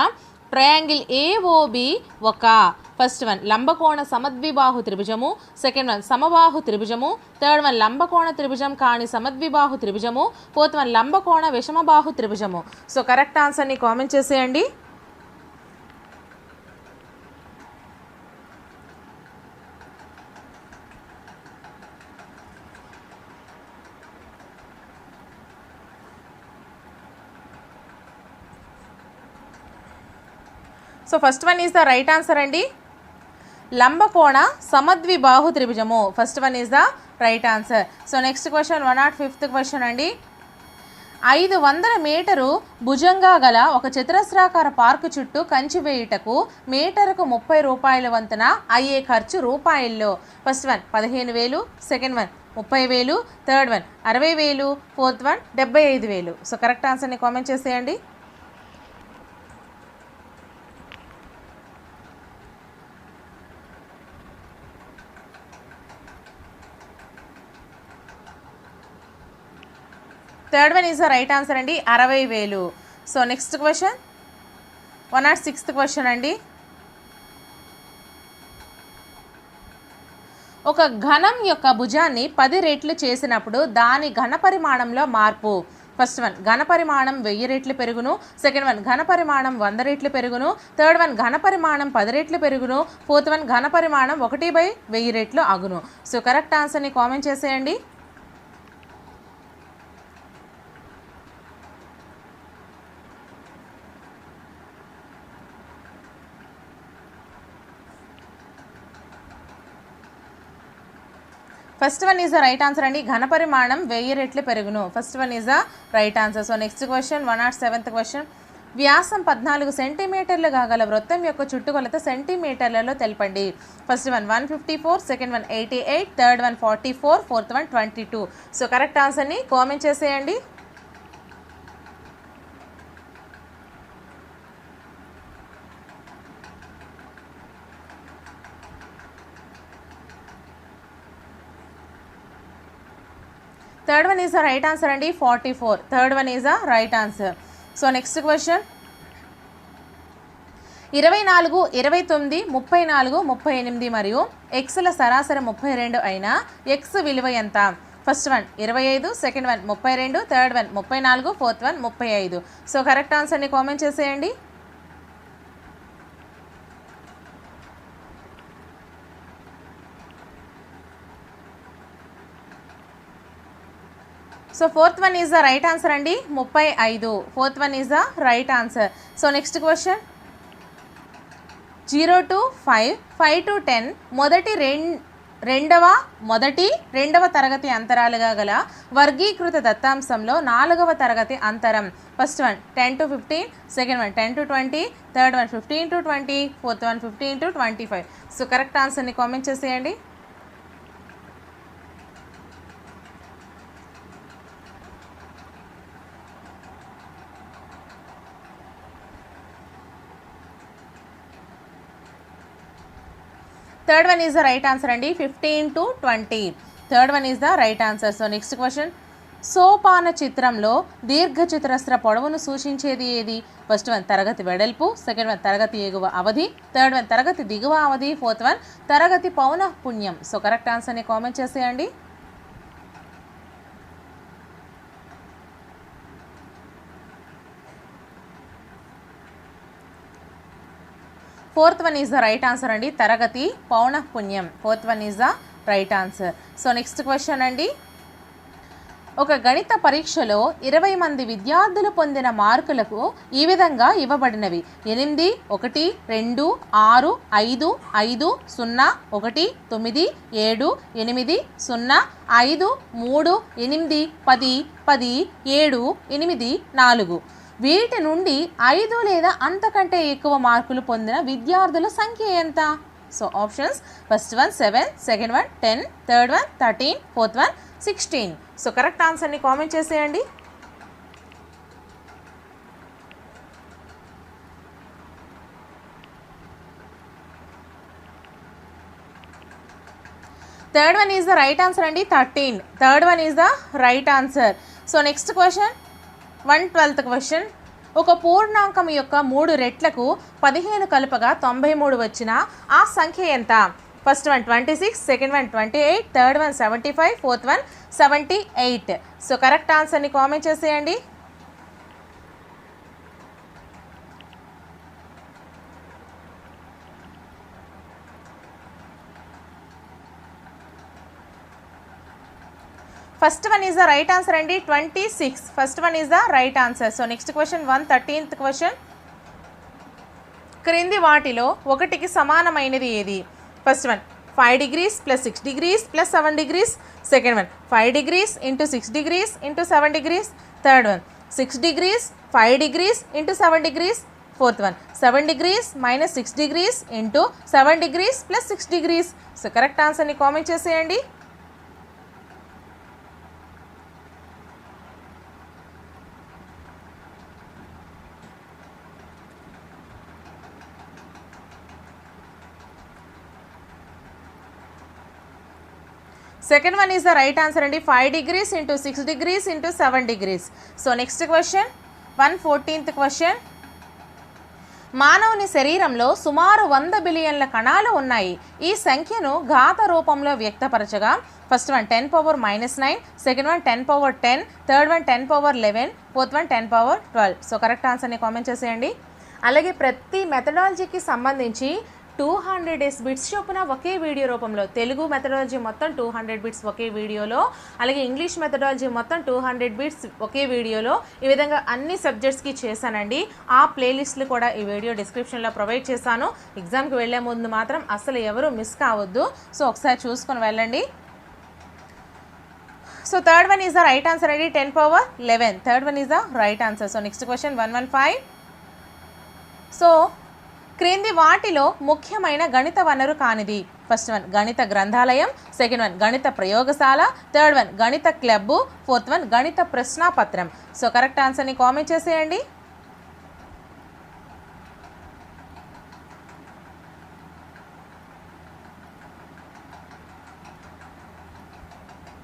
ట్రయాంగిల్ AOB ఒక ఫస్ట్ వన్ లంబకోణ సమద్విబాహు త్రిభుజము, సెకండ్ వన్ సమబాహు త్రిభుజము, థర్డ్ వన్ లంబకోణ త్రిభుజం కాని సమద్విబాహు త్రిభుజము, ఫోర్త్ వన్ లంబకోణ విషమబాహు త్రిభుజము. సో కరెక్ట్ ఆన్సర్ని కామెంట్ చేసేయండి. So first one is the right answer అండి. లంబకోణ సమద్విబాహు త్రిభుజము. First one is the right answer. So next question 105th question అండి. 500 మీటరు భుజంగా గల ఒక చతురస్రాకార పార్కు చుట్టూ కంచి వేయుటకు మీటరుకు 30 రూపాయల వంతున అయ్యే ఖర్చు రూపాయల్లో. First one 15,000, second one 30,000, third one 60,000, fourth one 75,000. So correct ఆన్సర్ని కామెంట్ చేసేయండి. Third one is the right answer అండి. 60,000. So next question 106th question అండి. ఒక ఘనం యొక్క భుజాన్ని 10 రెట్లు చేసినప్పుడు దాని ఘన పరిమాణంలో మార్పు. ఫస్ట్ వన్ ఘన పరిమాణం 1000 రెట్లు పెరుగును, సెకండ్ వన్ ఘన పరిమాణం 100 రెట్లు పెరుగును, థర్డ్ వన్ ఘన పరిమాణం 10 రెట్లు పెరుగును, ఫోర్త్ వన్ ఘన పరిమాణం 1/1000 రెట్లు అగును. సో కరెక్ట్ ఆన్సర్ని కామెంట్ చేసేయండి. First one is the right answer అండి. ఘన పరిమాణం 1000 రెట్లు పెరుగును. First one is the right answer. So next question 107th question. వ్యాసం 14 సెంటీమీటర్లుగా గల వృత్తం యొక్క చుట్టుకొలత సెంటీమీటర్లలో తెలపండి. First one 154, second one 88, third one 44, fourth one 22. So correct ఆన్సర్ని కామెంట్ చేసేయండి. Third one is the right answer అండి. 44. Third one is the right answer. So next question 24, 29, 34, 38 మరియు ఎక్స్ల సరాసరి 32 అయిన ఎక్స్ విలువ ఎంత? First one 25, second one 32, third one 34, fourth one 35. So correct ఆన్సర్ని comment చేసేయండి. So fourth one is the right answer అండి, 35. Fourth one is the right answer. So next question 0 to 5, 5 to 10 రెండవ తరగతి అంతరాలుగా గల వర్గీకృత దత్తాంశంలో 4వ తరగతి అంతరం. First one 10 to 15, second one 10 to 20, third one 15 to 20, fourth one 15 to 25. So correct ఆన్సర్ని comment చేసేయండి. Third one is the right answer అండి, 15 to 20. Third one is the right answer. So next question సోపాన చిత్రంలో దీర్ఘచతురస్ర పొడవును సూచించేది ఏది? First one తరగతి వెడల్పు, సెకండ్ వన్ తరగతి ఎగువ అవధి, థర్డ్ వన్ తరగతి దిగువ అవధి, ఫోర్త్ వన్ తరగతి పౌనఃపున్యం. సో కరెక్ట్ ఆన్సర్ని కామెంట్ చేసేయండి. Fourth one is the right answer అండి, తరగతి పౌనఃపున్యం. Fourth one is the right answer. So next question అండి, ఒక గణిత పరీక్షలో 20 మంది విద్యార్థులు పొందిన మార్కులకు ఈ విధంగా ఇవ్వబడినవి: 8, 1, 2, 6, 5, 5, 0, 1, 9, 7, 8, 0, 5, 3, 8, 10, 10, 7, 8, 4. వీటి నుండి 5 లేదా అంతకంటే ఎక్కువ మార్కులు పొందిన విద్యార్థుల సంఖ్య ఎంత? So options: first one 7, second one 10, third one 13, fourth one 16. So correct ఆన్సర్ని కామెంట్ చేసేయండి. Third one is the right answer అండి, 13. Third one is the right answer. So next question 112th question, ఒక పూర్ణాంకం యొక్క 3 రెట్లకు 15 కలుపగా 93 వచ్చిన ఆ సంఖ్య ఎంత? First one 26, second one 28, third one 75, fourth one 78. So correct ఆన్సర్ని కామెంట్ చేసేయండి. First one is the right answer అండి, 26. First one is the right answer. So next question 113th question, క్రింది వాటిలో ఒకటికి సమానమైనది ఏది? First one 5 degrees plus 6 degrees plus 7 degrees, second one 5 degrees into 6 degrees into 7 degrees, third one 6 degrees 5 degrees into 7 degrees, fourth one 7 degrees minus 6 degrees into 7 degrees plus 6 degrees. So correct ఆన్సర్ని comment చేసేయండి. Second one is the right answer అండి, 5 degrees into 6 degrees into 7 degrees. So next question 114th question, మానవుని శరీరంలో సుమారు 100 బిలియన్ల కణాలు ఉన్నాయి. ఈ సంఖ్యను ఘాత రూపంలో వ్యక్తపరచగా first one 10⁻⁻9, second one 10⁻10, third one 10⁻11, fourth one 10⁻12. So correct ఆన్సర్ని కామెంట్ చేసేయండి. అలాగే ప్రతి మెథడాలజీకి సంబంధించి 200 బిట్స్ చొప్పున ఒకే వీడియో రూపంలో, తెలుగు మెథడాలజీ మొత్తం 200 బిట్స్ ఒకే వీడియోలో, అలాగే ఇంగ్లీష్ మెథడాలజీ మొత్తం 200 బిట్స్ ఒకే వీడియోలో, ఈ విధంగా అన్ని సబ్జెక్ట్స్కి చేశానండి. ఆ ప్లేలిస్ట్లు కూడా ఈ వీడియో డిస్క్రిప్షన్లో ప్రొవైడ్ చేశాను. ఎగ్జామ్కి వెళ్ళే ముందు మాత్రం అసలు ఎవరు మిస్ కావద్దు. సో ఒకసారి చూసుకొని వెళ్ళండి. So third one is the right answer అండి, 10⁻11. Third one is the right answer. So next question 115. So క్రింది వాటిలో ముఖ్యమైన గణిత వనరు కానిది? ఫస్ట్ వన్ గణిత గ్రంథాలయం, సెకండ్ వన్ గణిత ప్రయోగశాల, థర్డ్ వన్ గణిత క్లబ్బు, ఫోర్త్ వన్ గణిత ప్రశ్నాపత్రం. సో కరెక్ట్ ఆన్సర్ని కామెంట్ చేసేయండి.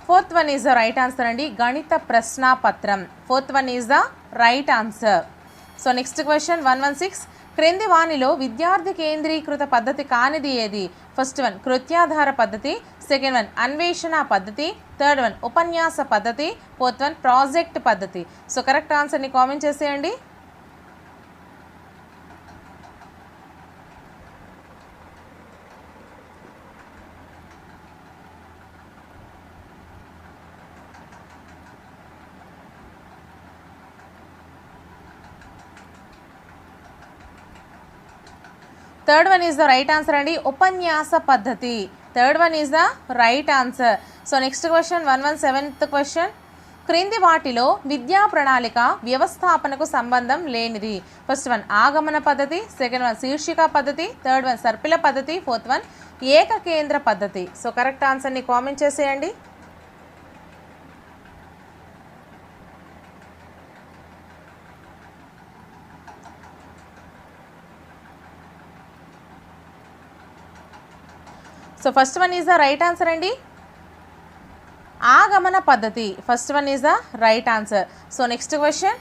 Fourth one is the right answer అండి, గణిత ప్రశ్నాపత్రం. Fourth one is the right answer. So next question 116. క్రింది వానిలో విద్యార్థి కేంద్రీకృత పద్ధతి కానిది ఏది? ఫస్ట్ వన్ కృత్యాధార పద్ధతి, సెకండ్ వన్ అన్వేషణ పద్ధతి, థర్డ్ వన్ ఉపన్యాస పద్ధతి, ఫోర్త్ వన్ ప్రాజెక్ట్ పద్ధతి. సో కరెక్ట్ ఆన్సర్ని కామెంట్ చేసేయండి. Third one is the right answer అండి, ఉపన్యాస పద్ధతి. Third one is the right answer. So next question 117th question. క్రింది వాటిలో విద్యా ప్రణాళిక వ్యవస్థాపనకు సంబంధం లేనిది. ఫస్ట్ వన్ ఆగమన పద్ధతి, సెకండ్ వన్ శీర్షిక పద్ధతి, థర్డ్ వన్ సర్పిల పద్ధతి, ఫోర్త్ వన్ ఏకకేంద్ర పద్ధతి. సో కరెక్ట్ ఆన్సర్ని కామెంట్ చేసేయండి. So first one is the right answer అండి, ఆగమన పద్ధతి. First one is the right answer. So next question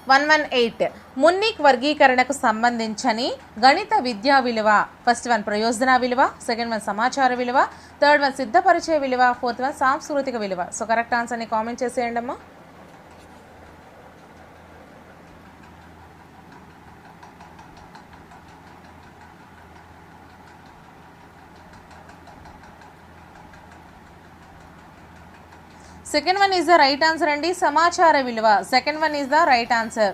118. మున్నిక్ వర్గీకరణకు సంబంధించని గణిత విద్యా విలువ. ఫస్ట్ వన్ ప్రయోజన విలువ, సెకండ్ వన్ సమాచార విలువ, థర్డ్ వన్ సిద్ధపరిచే విలువ, ఫోర్త్ వన్ సాంస్కృతిక విలువ. సో కరెక్ట్ ఆన్సర్ని కామెంట్ చేసేయండి అమ్మా. Second one is the right answer అండి, సమాచార విలువ. Second one is the right answer.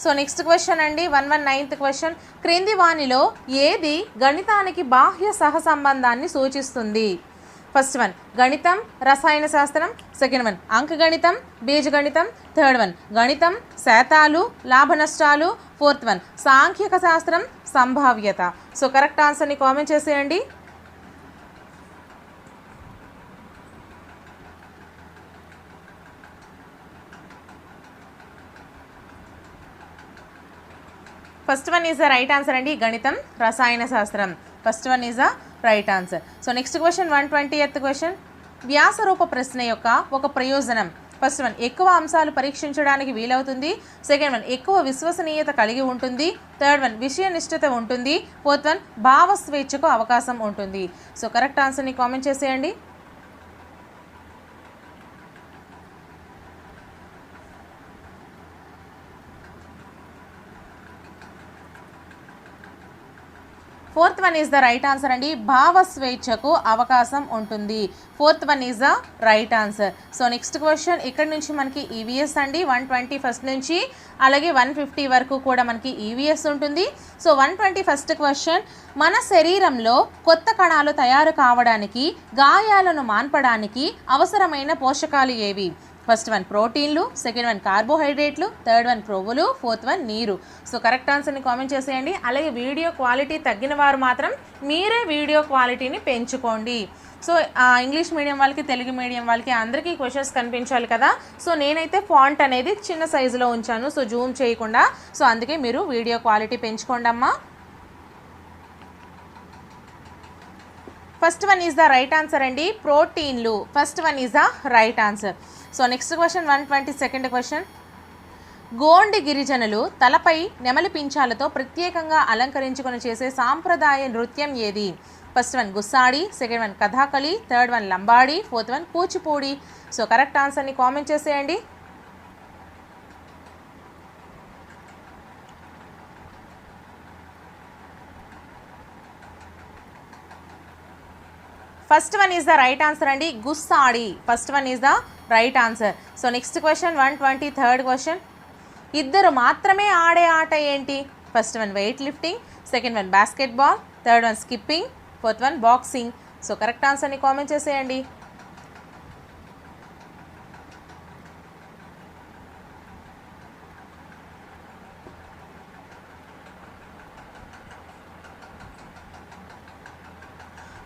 So next question అండి 119th క్వశ్చన్. క్రింది వానిలో ఏది గణితానికి బాహ్య సహసంబంధాన్ని సూచిస్తుంది. ఫస్ట్ వన్ గణితం రసాయన శాస్త్రం, సెకండ్ వన్ అంకగణితం బీజగణితం, థర్డ్ వన్ గణితం శాతాలు లాభ నష్టాలు, ఫోర్త్ వన్ సాంఖ్యక శాస్త్రం సంభావ్యత. సో కరెక్ట్ ఆన్సర్ని కామెంట్ చేసేయండి. First one is the right answer అండి, గణితం రసాయన శాస్త్రం. First one is the right answer. So next question 120th question. వ్యాసరూప ప్రశ్న యొక్క ఒక ప్రయోజనం. ఫస్ట్ వన్ ఎక్కువ అంశాలు పరీక్షించడానికి వీలవుతుంది, సెకండ్ వన్ ఎక్కువ విశ్వసనీయత కలిగి ఉంటుంది, థర్డ్ వన్ విషయ నిష్ఠత ఉంటుంది, ఫోర్త్ వన్ భావ స్వేచ్ఛకు అవకాశం ఉంటుంది. సో కరెక్ట్ ఆన్సర్ని కామెంట్ చేసేయండి. Fourth one is the right answer అండి, భావ స్వేచ్ఛకు అవకాశం ఉంటుంది. Fourth one is the right answer. So next question ఇక్కడ నుంచి మనకి ఈవీఎస్ అండి 120 ఫస్ట్ నుంచి అలాగే 150 వరకు కూడా మనకి ఈవీఎస్ ఉంటుంది. So 121st question. మన శరీరంలో కొత్త కణాలు తయారు కావడానికి గాయాలను మాన్పడానికి అవసరమైన పోషకాలు ఏవి. ఫస్ట్ వన్ ప్రోటీన్లు, సెకండ్ వన్ కార్బోహైడ్రేట్లు, థర్డ్ వన్ క్రొవ్వులు, ఫోర్త్ వన్ నీరు. సో కరెక్ట్ ఆన్సర్ని కామెంట్ చేసేయండి. అలాగే వీడియో క్వాలిటీ తగ్గిన వారు మాత్రం మీరే వీడియో క్వాలిటీని పెంచుకోండి. సో ఇంగ్లీష్ మీడియం వాళ్ళకి తెలుగు మీడియం వాళ్ళకి అందరికీ క్వశ్చన్స్ కనిపించాలి కదా. సో నేనైతే ఫాంట్ అనేది చిన్న సైజులో ఉంచాను, సో జూమ్ చేయకుండా. సో అందుకే మీరు వీడియో క్వాలిటీ పెంచుకోండి అమ్మా. First one is the right answer అండి, ప్రోటీన్లు. First one is the right answer. So next question 122nd question. Gondi గిరిజనులు తలపై నెమలి పింఛాలతో ప్రత్యేకంగా అలంకరించుకొని చేసే సాంప్రదాయ నృత్యం ఏది. First one Gussadi, second one Kathakali, third one Lambadi, fourth one Kuchipudi. So correct ఆన్సర్ని కామెంట్ చేసేయండి. First one is the right answer అండి, Gussadi. First one is the right answer. So next question 123rd question. ఇద్దరు మాత్రమే ఆడే ఆట ఏంటి. First one weight lifting, second one basketball, third one skipping, fourth one boxing. So correct ఆన్సర్ని comment చేసేయండి.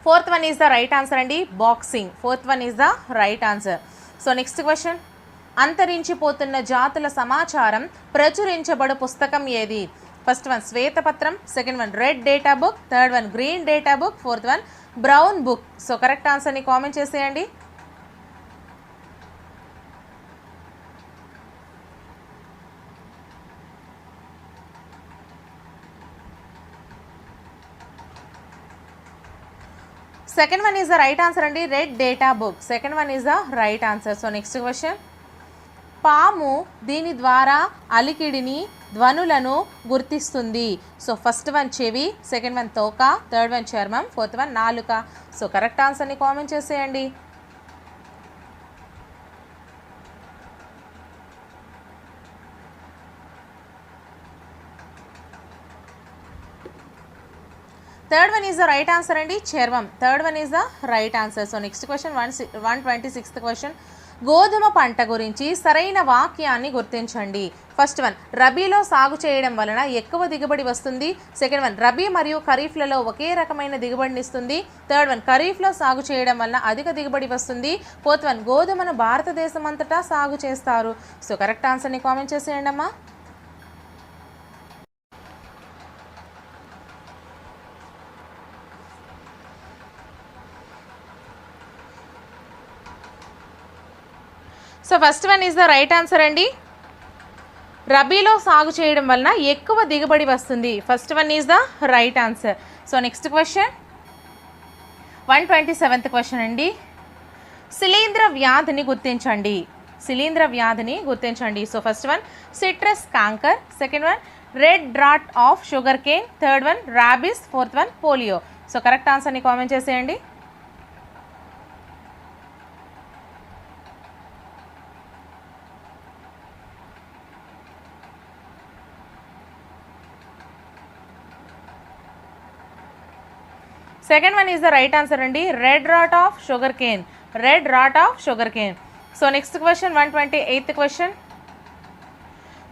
Fourth one is the right answer అండి, boxing. Fourth one is the right answer. So next question. అంతరించిపోతున్న జాతుల సమాచారం ప్రచురించబడు పుస్తకం ఏది. First one శ్వేతపత్రం, second one red data book, third one green data book, fourth one brown book. So correct ఆన్సర్ని comment చేసేయండి. Second one is the right answer అండి, red data book. Second one is the right answer. So next question. పాము దీని ద్వారా అలికిడిని ధ్వనులను గుర్తిస్తుంది. So first one చెవి, సెకండ్ వన్ తోక, థర్డ్ వన్ చర్మం, ఫోర్త్ వన్ నాలుక. సో కరెక్ట్ ఆన్సర్ని కామెంట్ చేసేయండి. Third one is the right answer అండి, చర్మం. Third one is the right answer. So next question 126th question. గోధుమ పంట గురించి సరైన వాక్యాన్ని గుర్తించండి. ఫస్ట్ వన్, రబీలో సాగు చేయడం వలన ఎక్కువ దిగుబడి వస్తుంది. సెకండ్ వన్, రబీ మరియు ఖరీఫ్లలో ఒకే రకమైన దిగుబడిని ఇస్తుంది. థర్డ్ వన్, ఖరీఫ్లో సాగు చేయడం వలన అధిక దిగుబడి వస్తుంది. ఫోర్త్ వన్, గోధుమను భారతదేశం అంతటా సాగు చేస్తారు. సో కరెక్ట్ ఆన్సర్ని కామెంట్ చేసేయండి అమ్మా. So first one is the right answer అండి. రబీలో సాగు చేయడం వలన ఎక్కువ దిగుబడి వస్తుంది. First one is the right answer. So next question 127th question అండి. శిలీంధ్ర వ్యాధిని గుర్తించండి. శిలీంధ్ర వ్యాధిని గుర్తించండి. So first one, citrus canker. Second one, red rot of sugar cane. Third one, rabies. Fourth one, polio. So correct ఆన్సర్ని comment చేసేయండి. Second one is the right answer అండి, red rot of sugar cane. Red rot of sugar cane. So next question 128th question.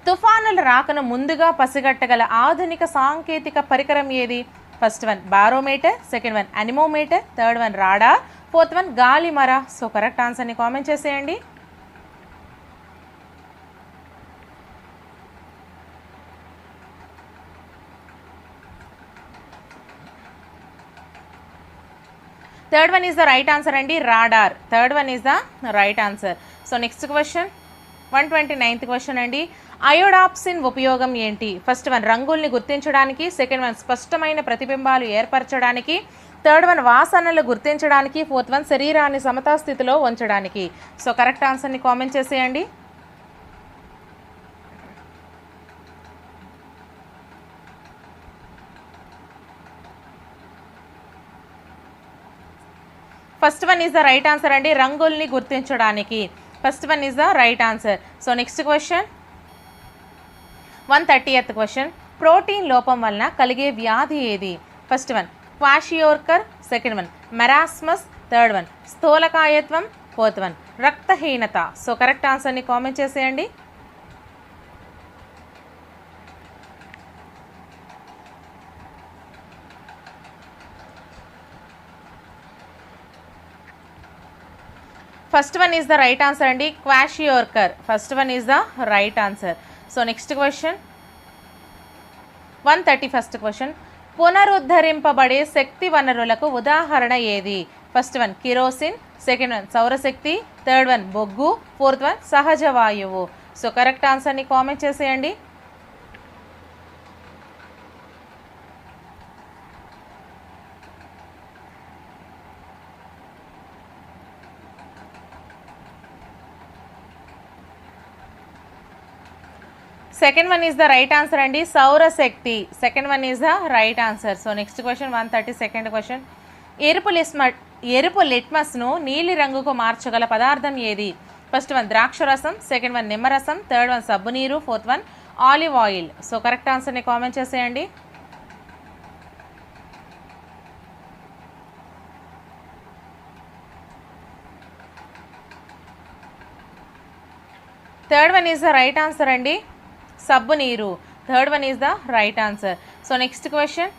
తుఫానుల రాకను ముందుగా పసిగట్టగల ఆధునిక సాంకేతిక పరికరం ఏది? First one, barometer. Second one, anemometer. Third one, radar. Fourth one, గాలిమర. సో కరెక్ట్ ఆన్సర్ని కామెంట్ చేసేయండి. Third one is the right answer అండి, radar. Third one is the right answer. So next question 129th question అండి. Iodopsin ఉపయోగం ఏంటి? First one, రంగుల్ని గుర్తించడానికి. Second one, స్పష్టమైన ప్రతిబింబాలు ఏర్పరచడానికి. Third one, వాసనలు గుర్తించడానికి. ఫోర్త్ వన్, శరీరాన్ని సమతా స్థితిలో ఉంచడానికి. సో కరెక్ట్ ఆన్సర్ని కామెంట్ చేసేయండి. First one is the right answer అండి, రంగుల్ని గుర్తించడానికి. First one is the right answer. So next question 130th question. Protein లోపం వలన కలిగే వ్యాధి ఏది? First one, kwashiorkor. Second one, marasmus. Third one, స్థూలకాయత్వం. ఫోర్త్ వన్, రక్తహీనత. సో కరెక్ట్ ఆన్సర్ని కామెంట్ చేసేయండి. First one is the right answer అండి, kwashiorkor. First one is the right answer. So next question 131st question. పునరుద్ధరింపబడే శక్తి వనరులకు ఉదాహరణ ఏది? First one, kerosene. Second one, సౌరశక్తి. థర్డ్ వన్, బొగ్గు. ఫోర్త్ వన్, సహజ వాయువు. సో కరెక్ట్ ఆన్సర్ని కామెంట్ చేసేయండి. Second one is the right answer అండి, సౌరశక్తి. Second one is the right answer. So next question 132nd question. ఎరుపు లిట్మస్ను నీలి రంగుకు మార్చగల పదార్థం ఏది? ఫస్ట్ వన్, ద్రాక్షరసం. సెకండ్ వన్, నిమ్మరసం. థర్డ్ వన్, సబ్బునీరు. Fourth one, olive oil. So correct ఆన్సర్ని కామెంట్ చేసేయండి. Third one is the right answer అండి, సబ్బు నీరు. Third one is the right answer. So next question.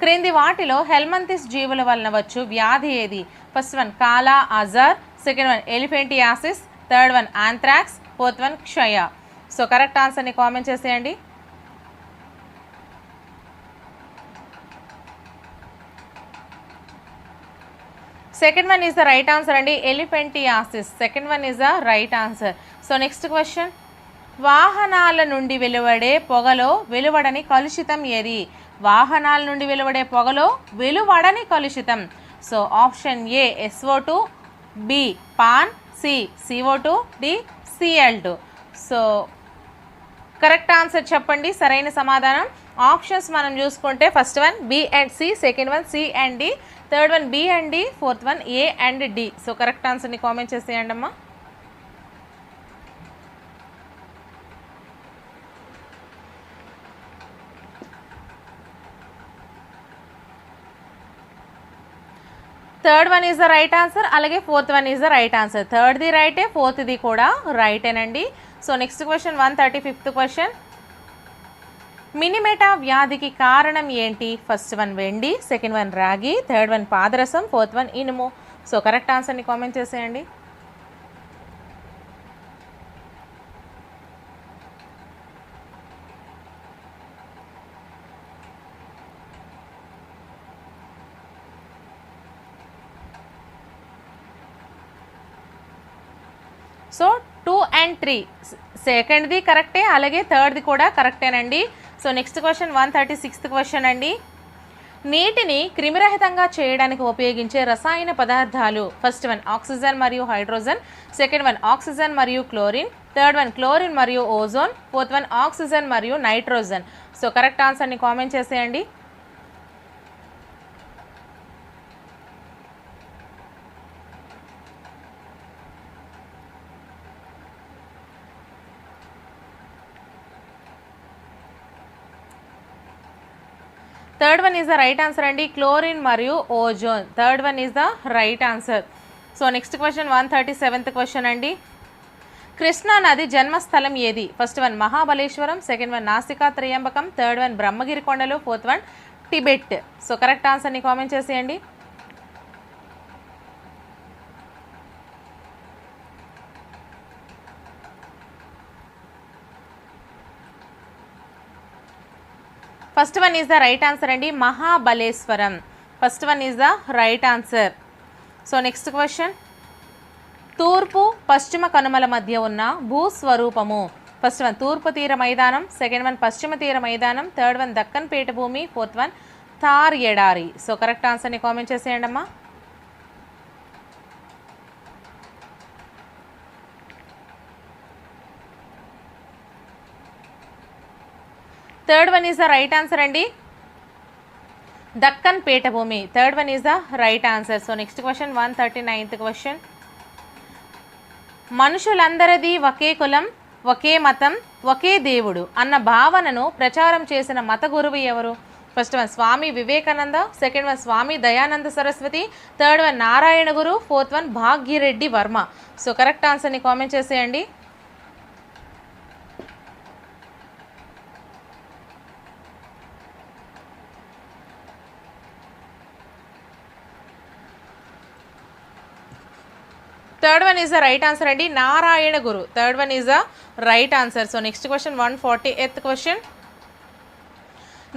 క్రింది వాటిలో హెల్మంతిస్ జీవుల వలన వచ్చు వ్యాధి ఏది? First one, kala azar. Second one, elephantiasis. Third one, anthrax. Fourth one, క్షయ. సో కరెక్ట్ ఆన్సర్ని కామెంట్ చేసేయండి. Second one is the right answer అండి, elephantiasis. Second one is the right answer. So next question. వాహనాల నుండి వెలువడే పొగలో వెలువడని కలుషితం ఏది? వాహనాల నుండి వెలువడే పొగలో వెలువడని కలుషితం. So option A SO2, B PAN, C CO2, D Cl2. So correct answer చెప్పండి, సరైన సమాధానం. ఆప్షన్స్ మనం చూసుకుంటే first one B and C, second one C and D, third one B and D, fourth one A and D. So correct ఆన్సర్ని comment చేసేయండి అమ్మా. Third one is the right answer, అలాగే fourth one is the right answer. థర్డ్ది రైటే, ఫోర్త్ది కూడా రైటేనండి. So next question 135th question. Minamata వ్యాధికి కారణం ఏంటి? ఫస్ట్ వన్ వెండి, సెకండ్ వన్ రాగి, థర్డ్ వన్ పాదరసం, ఫోర్త్ వన్ ఇనుము. సో కరెక్ట్ ఆన్సర్ని కామెంట్ చేసేయండి. సో 2 and 3 సెకండ్ది కరెక్టే, అలాగే థర్డ్ది కూడా కరెక్టేనండి. So next question 136th question అండి. నీటిని క్రిమిరహితంగా చేయడానికి ఉపయోగించే రసాయన పదార్థాలు. ఫస్ట్ వన్ ఆక్సిజన్ మరియు హైడ్రోజన్, సెకండ్ వన్ ఆక్సిజన్ మరియు క్లోరిన్, థర్డ్ వన్ క్లోరిన్ మరియు ఓజోన్, ఫోర్త్ వన్ ఆక్సిజన్ మరియు నైట్రోజన్. సో కరెక్ట్ ఆన్సర్ని కామెంట్ చేసేయండి. Third one is the right answer అండి, క్లోరిన్ మరియు ozone. Third one is the right answer. So next question 137th question అండి. కృష్ణా నది జన్మస్థలం ఏది? First one Mahabaleshwaram, second one నాసికా త్రయంబకం, థర్డ్ వన్ బ్రహ్మగిరి కొండలు, fourth one Tibet. So correct ఆన్సర్ని కామెంట్ చేసేయండి. First one is the right answer అండి, Mahabaleshwar. First one is the right answer. So next question. తూర్పు పశ్చిమ కనుమల మధ్య ఉన్న భూస్వరూపము. ఫస్ట్ వన్ తూర్పు తీర మైదానం, సెకండ్ వన్ పశ్చిమ తీర మైదానం, థర్డ్ వన్ దక్కన్ పీఠభూమి, ఫోర్త్ వన్ థార్ ఎడారి. సో కరెక్ట్ ఆన్సర్ని కామెంట్ చేసేయండి అమ్మా. Third one is the right answer అండి, దక్కన్ పీఠభూమి. Third one is the right answer. So next question 139th question. మనుషులందరిది ఒకే కులం, ఒకే మతం, ఒకే దేవుడు అన్న భావనను ప్రచారం చేసిన మత గురువు ఎవరు? First one Swami Vivekananda, second one Swami Dayananda Saraswati, third one Narayana Guru, fourth one Bhagyareddy Varma. So correct ఆన్సర్ని కామెంట్ చేసేయండి. Third one is the right answer అండి, Narayana Guru. Third one is the right answer. So next question 140th question.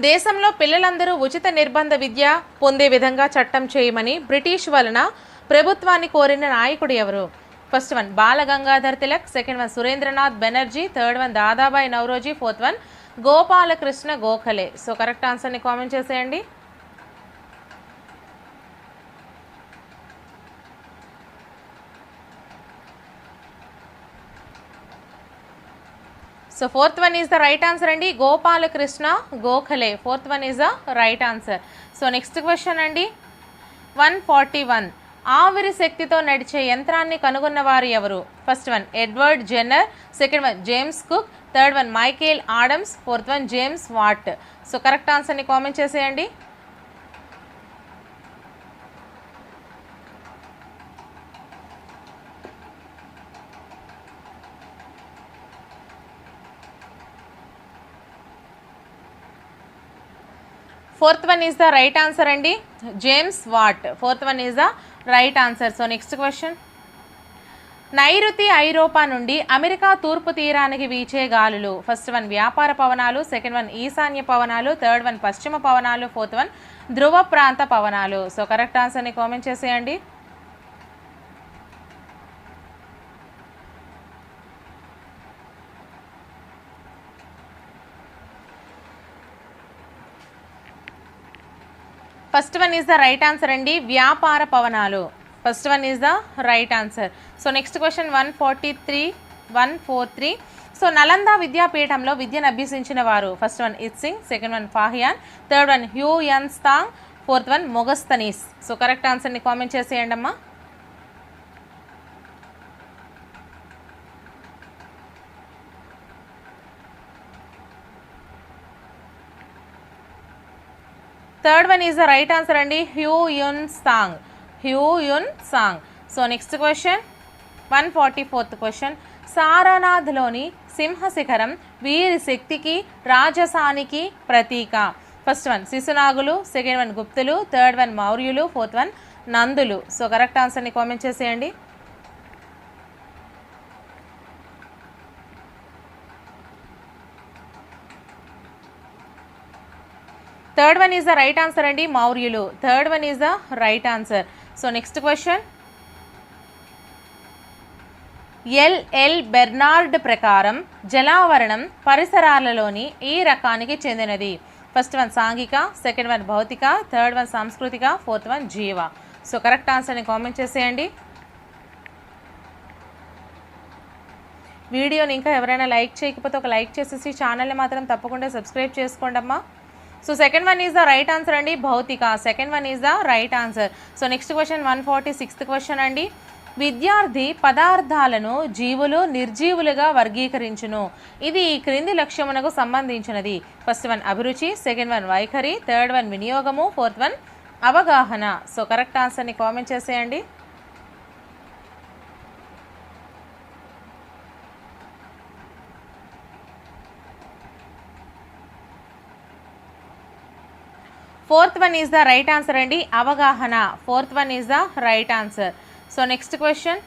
దేశంలో పిల్లలందరూ ఉచిత నిర్బంధ విద్య పొందే విధంగా చట్టం చేయమని బ్రిటిష్ వలన ప్రభుత్వాన్ని కోరిన నాయకుడు ఎవరు? First one Balagangadhar Tilak, second one Surendranath Banerjee, third one Dadabhai Naoroji, fourth one Gopalakrishna Gokhale. So correct ఆన్సర్ని కామెంట్ చేసేయండి. So fourth one is the right answer అండి, Gopalakrishna Gokhale. Fourth one is the right answer. So next question అండి 141. ఆవిరి శక్తితో నడిచే యంత్రాన్ని కనుగొన్నవారు ఎవరు? First one Edward Jenner, second one James Cook, third one Michael Adams, fourth one James Watt. So correct ఆన్సర్ని comment చేసేయండి. Fourth one is the right answer అండి, James Watt. Fourth one is the right answer. So next question. నైరుతి ఐరోపా నుండి America తూర్పు తీరానికి వీచే గాలులు. ఫస్ట్ వన్ వ్యాపార పవనాలు, సెకండ్ వన్ ఈశాన్య పవనాలు, థర్డ్ వన్ పశ్చిమ పవనాలు, ఫోర్త్ వన్ ధ్రువ ప్రాంత పవనాలు. సో కరెక్ట్ ఆన్సర్ని కామెంట్ చేసేయండి. First one is the right answer అండి, వ్యాపార పవనాలు. First one is the right answer. So next question 143. So Nalanda విద్యాపీఠంలో విద్యను అభ్యసించిన వారు. First one Itsing, second one Fahien, third one Hiuen Tsang, fourth one Megasthenes. So correct ఆన్సర్ని comment చేసేయండి అమ్మా. Third one is the right answer అండి, Hiuen Tsang. Hiuen Tsang. So next question 144th question. సారనాథ్లోని సింహశిఖరం వీరి శక్తికి రాజసానికి ప్రతీక. ఫస్ట్ వన్ శిశునాగులు, సెకండ్ వన్ గుప్తులు, థర్డ్ వన్ మౌర్యులు, ఫోర్త్ వన్ నందులు. సో కరెక్ట్ ఆన్సర్ని కామెంట్ చేసేయండి. Third one is the right answer అండి, మౌర్యులు. Third one is the right answer. So next question. L Bernard ప్రకారం జలావరణం పరిసరాలలోని ఈ రకానికి చెందినది. ఫస్ట్ వన్ సాంఘిక, సెకండ్ వన్ భౌతిక, థర్డ్ వన్ సాంస్కృతిక, ఫోర్త్ వన్ జీవ. సో కరెక్ట్ ఆన్సర్ని కామెంట్ చేసేయండి. వీడియోని ఇంకా ఎవరైనా లైక్ చేయకపోతే ఒక లైక్ చేసేసి ఛానల్ని మాత్రం తప్పకుండా సబ్స్క్రైబ్ చేసుకోండి అమ్మా. So second one is the right answer అండి, భౌతిక. Second one is the right answer. So next question 146th question అండి. విద్యార్థి పదార్థాలను జీవులు నిర్జీవులుగా వర్గీకరించును. ఇది ఈ క్రింది లక్ష్యమునకు సంబంధించినది. ఫస్ట్ వన్ అభిరుచి, సెకండ్ వన్ వైఖరి, థర్డ్ వన్ వినియోగము, ఫోర్త్ వన్ అవగాహన. సో కరెక్ట్ ఆన్సర్ని కామెంట్ చేసేయండి. Fourth one is the right answer అండి, అవగాహన. Fourth one is the right answer. So next question.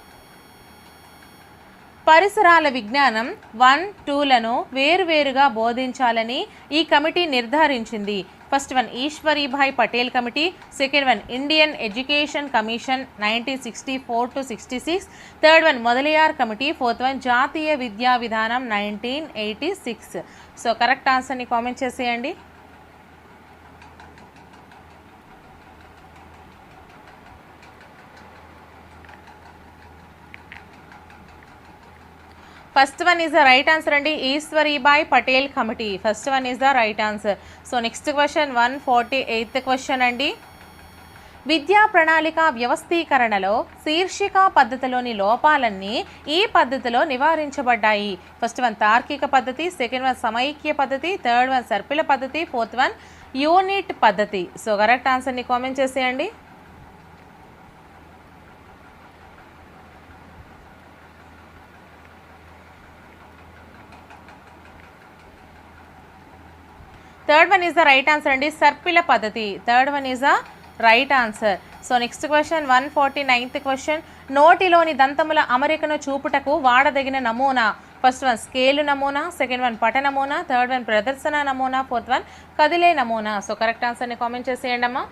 పరిసరాల విజ్ఞానం 1, 2లను వేరువేరుగా బోధించాలని ఈ కమిటీ నిర్ధారించింది. First one Ishwaribhai Patel committee, second one Indian Education Commission 1964 to 66, third one Mudaliar committee, fourth one జాతీయ విద్యా విధానం 1986. సో కరెక్ట్ ఆన్సర్ని కామెంట్ చేసేయండి. First one is the right answer అండి, Ishwaribhai Patel committee. First one is the right answer. So next question 148th question అండి. విద్యా ప్రణాళిక వ్యవస్థీకరణలో శీర్షిక పద్ధతిలోని లోపాలన్నీ ఈ పద్ధతిలో నివారించబడ్డాయి. ఫస్ట్ వన్ తార్కిక పద్ధతి, సెకండ్ వన్ సమైక్య పద్ధతి, థర్డ్ వన్ సర్పిల పద్ధతి, ఫోర్త్ వన్ యూనిట్ పద్ధతి. సో కరెక్ట్ ఆన్సర్ని కామెంట్ చేసేయండి. Third one is the right answer అండి, సర్పిల పద్ధతి. Third one is the right answer. So next question 149th question. నోటిలోని దంతముల అమరికను చూపుటకు వాడదగిన నమూనా. ఫస్ట్ వన్ స్కేలు నమూనా, సెకండ్ వన్ పట నమూనా, థర్డ్ వన్ ప్రదర్శన నమూనా, ఫోర్త్ వన్ కదిలే నమూనా. సో కరెక్ట్ ఆన్సర్ని కామెంట్ చేసేయండి అమ్మా.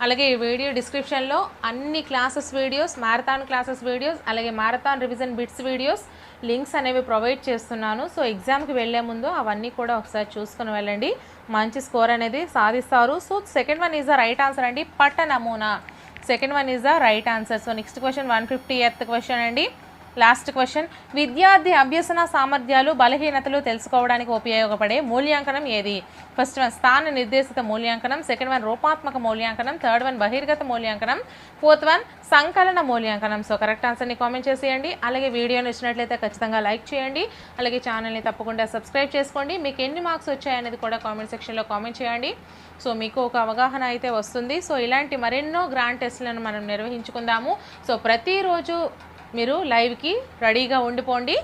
అలాగే ఈ వీడియో డిస్క్రిప్షన్లో అన్ని classes videos, marathon classes videos, అలాగే marathon revision bits videos links అనేవి ప్రొవైడ్ చేస్తున్నాను. సో ఎగ్జామ్కి వెళ్ళే ముందు అవన్నీ కూడా ఒకసారి చూసుకుని వెళ్ళండి, మంచి స్కోర్ అనేది సాధిస్తారు. So second one is the right answer అండి, పట్ట నమూనా. Second one is the right answer. So next question 150th question అండి, లాస్ట్ క్వశ్చన్. విద్యార్థి అభ్యసన సామర్థ్యాలు బలహీనతలు తెలుసుకోవడానికి ఉపయోగపడే మూల్యాంకనం ఏది? ఫస్ట్ వన్ స్థాన నిర్దేశిత మూల్యాంకనం, సెకండ్ వన్ రూపాత్మక మూల్యాంకనం, థర్డ్ వన్ బహిర్గత మూల్యాంకనం, ఫోర్త్ వన్ సంకలన మూల్యాంకనం. సో కరెక్ట్ ఆన్సర్ని కామెంట్ చేసేయండి. అలాగే వీడియోని ఇచ్చినట్లయితే ఖచ్చితంగా లైక్ చేయండి. అలాగే ఛానల్ని తప్పకుండా సబ్స్క్రైబ్ చేసుకోండి. మీకు ఎన్ని మార్క్స్ వచ్చాయనేది కూడా కామెంట్ సెక్షన్లో కామెంట్ చేయండి. సో మీకు ఒక అవగాహన అయితే వస్తుంది. సో ఇలాంటి మరెన్నో గ్రాండ్ టెస్ట్లను మనం నిర్వహించుకుందాము. సో ప్రతిరోజు మీరు లైవ్కి రెడీగా ఉండిపోండి.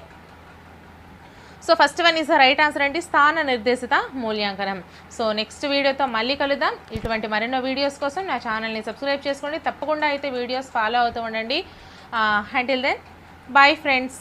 So first one is the right answer అండి, స్థాన నిర్దేశిత మూల్యాంకనం. సో నెక్స్ట్ వీడియోతో మళ్ళీ కలుద్దాం. ఇటువంటి మరెన్నో వీడియోస్ కోసం నా ఛానల్ని సబ్స్క్రైబ్ చేసుకోండి. తప్పకుండా అయితే వీడియోస్ ఫాలో అవుతూ ఉండండి. Until then, bye friends.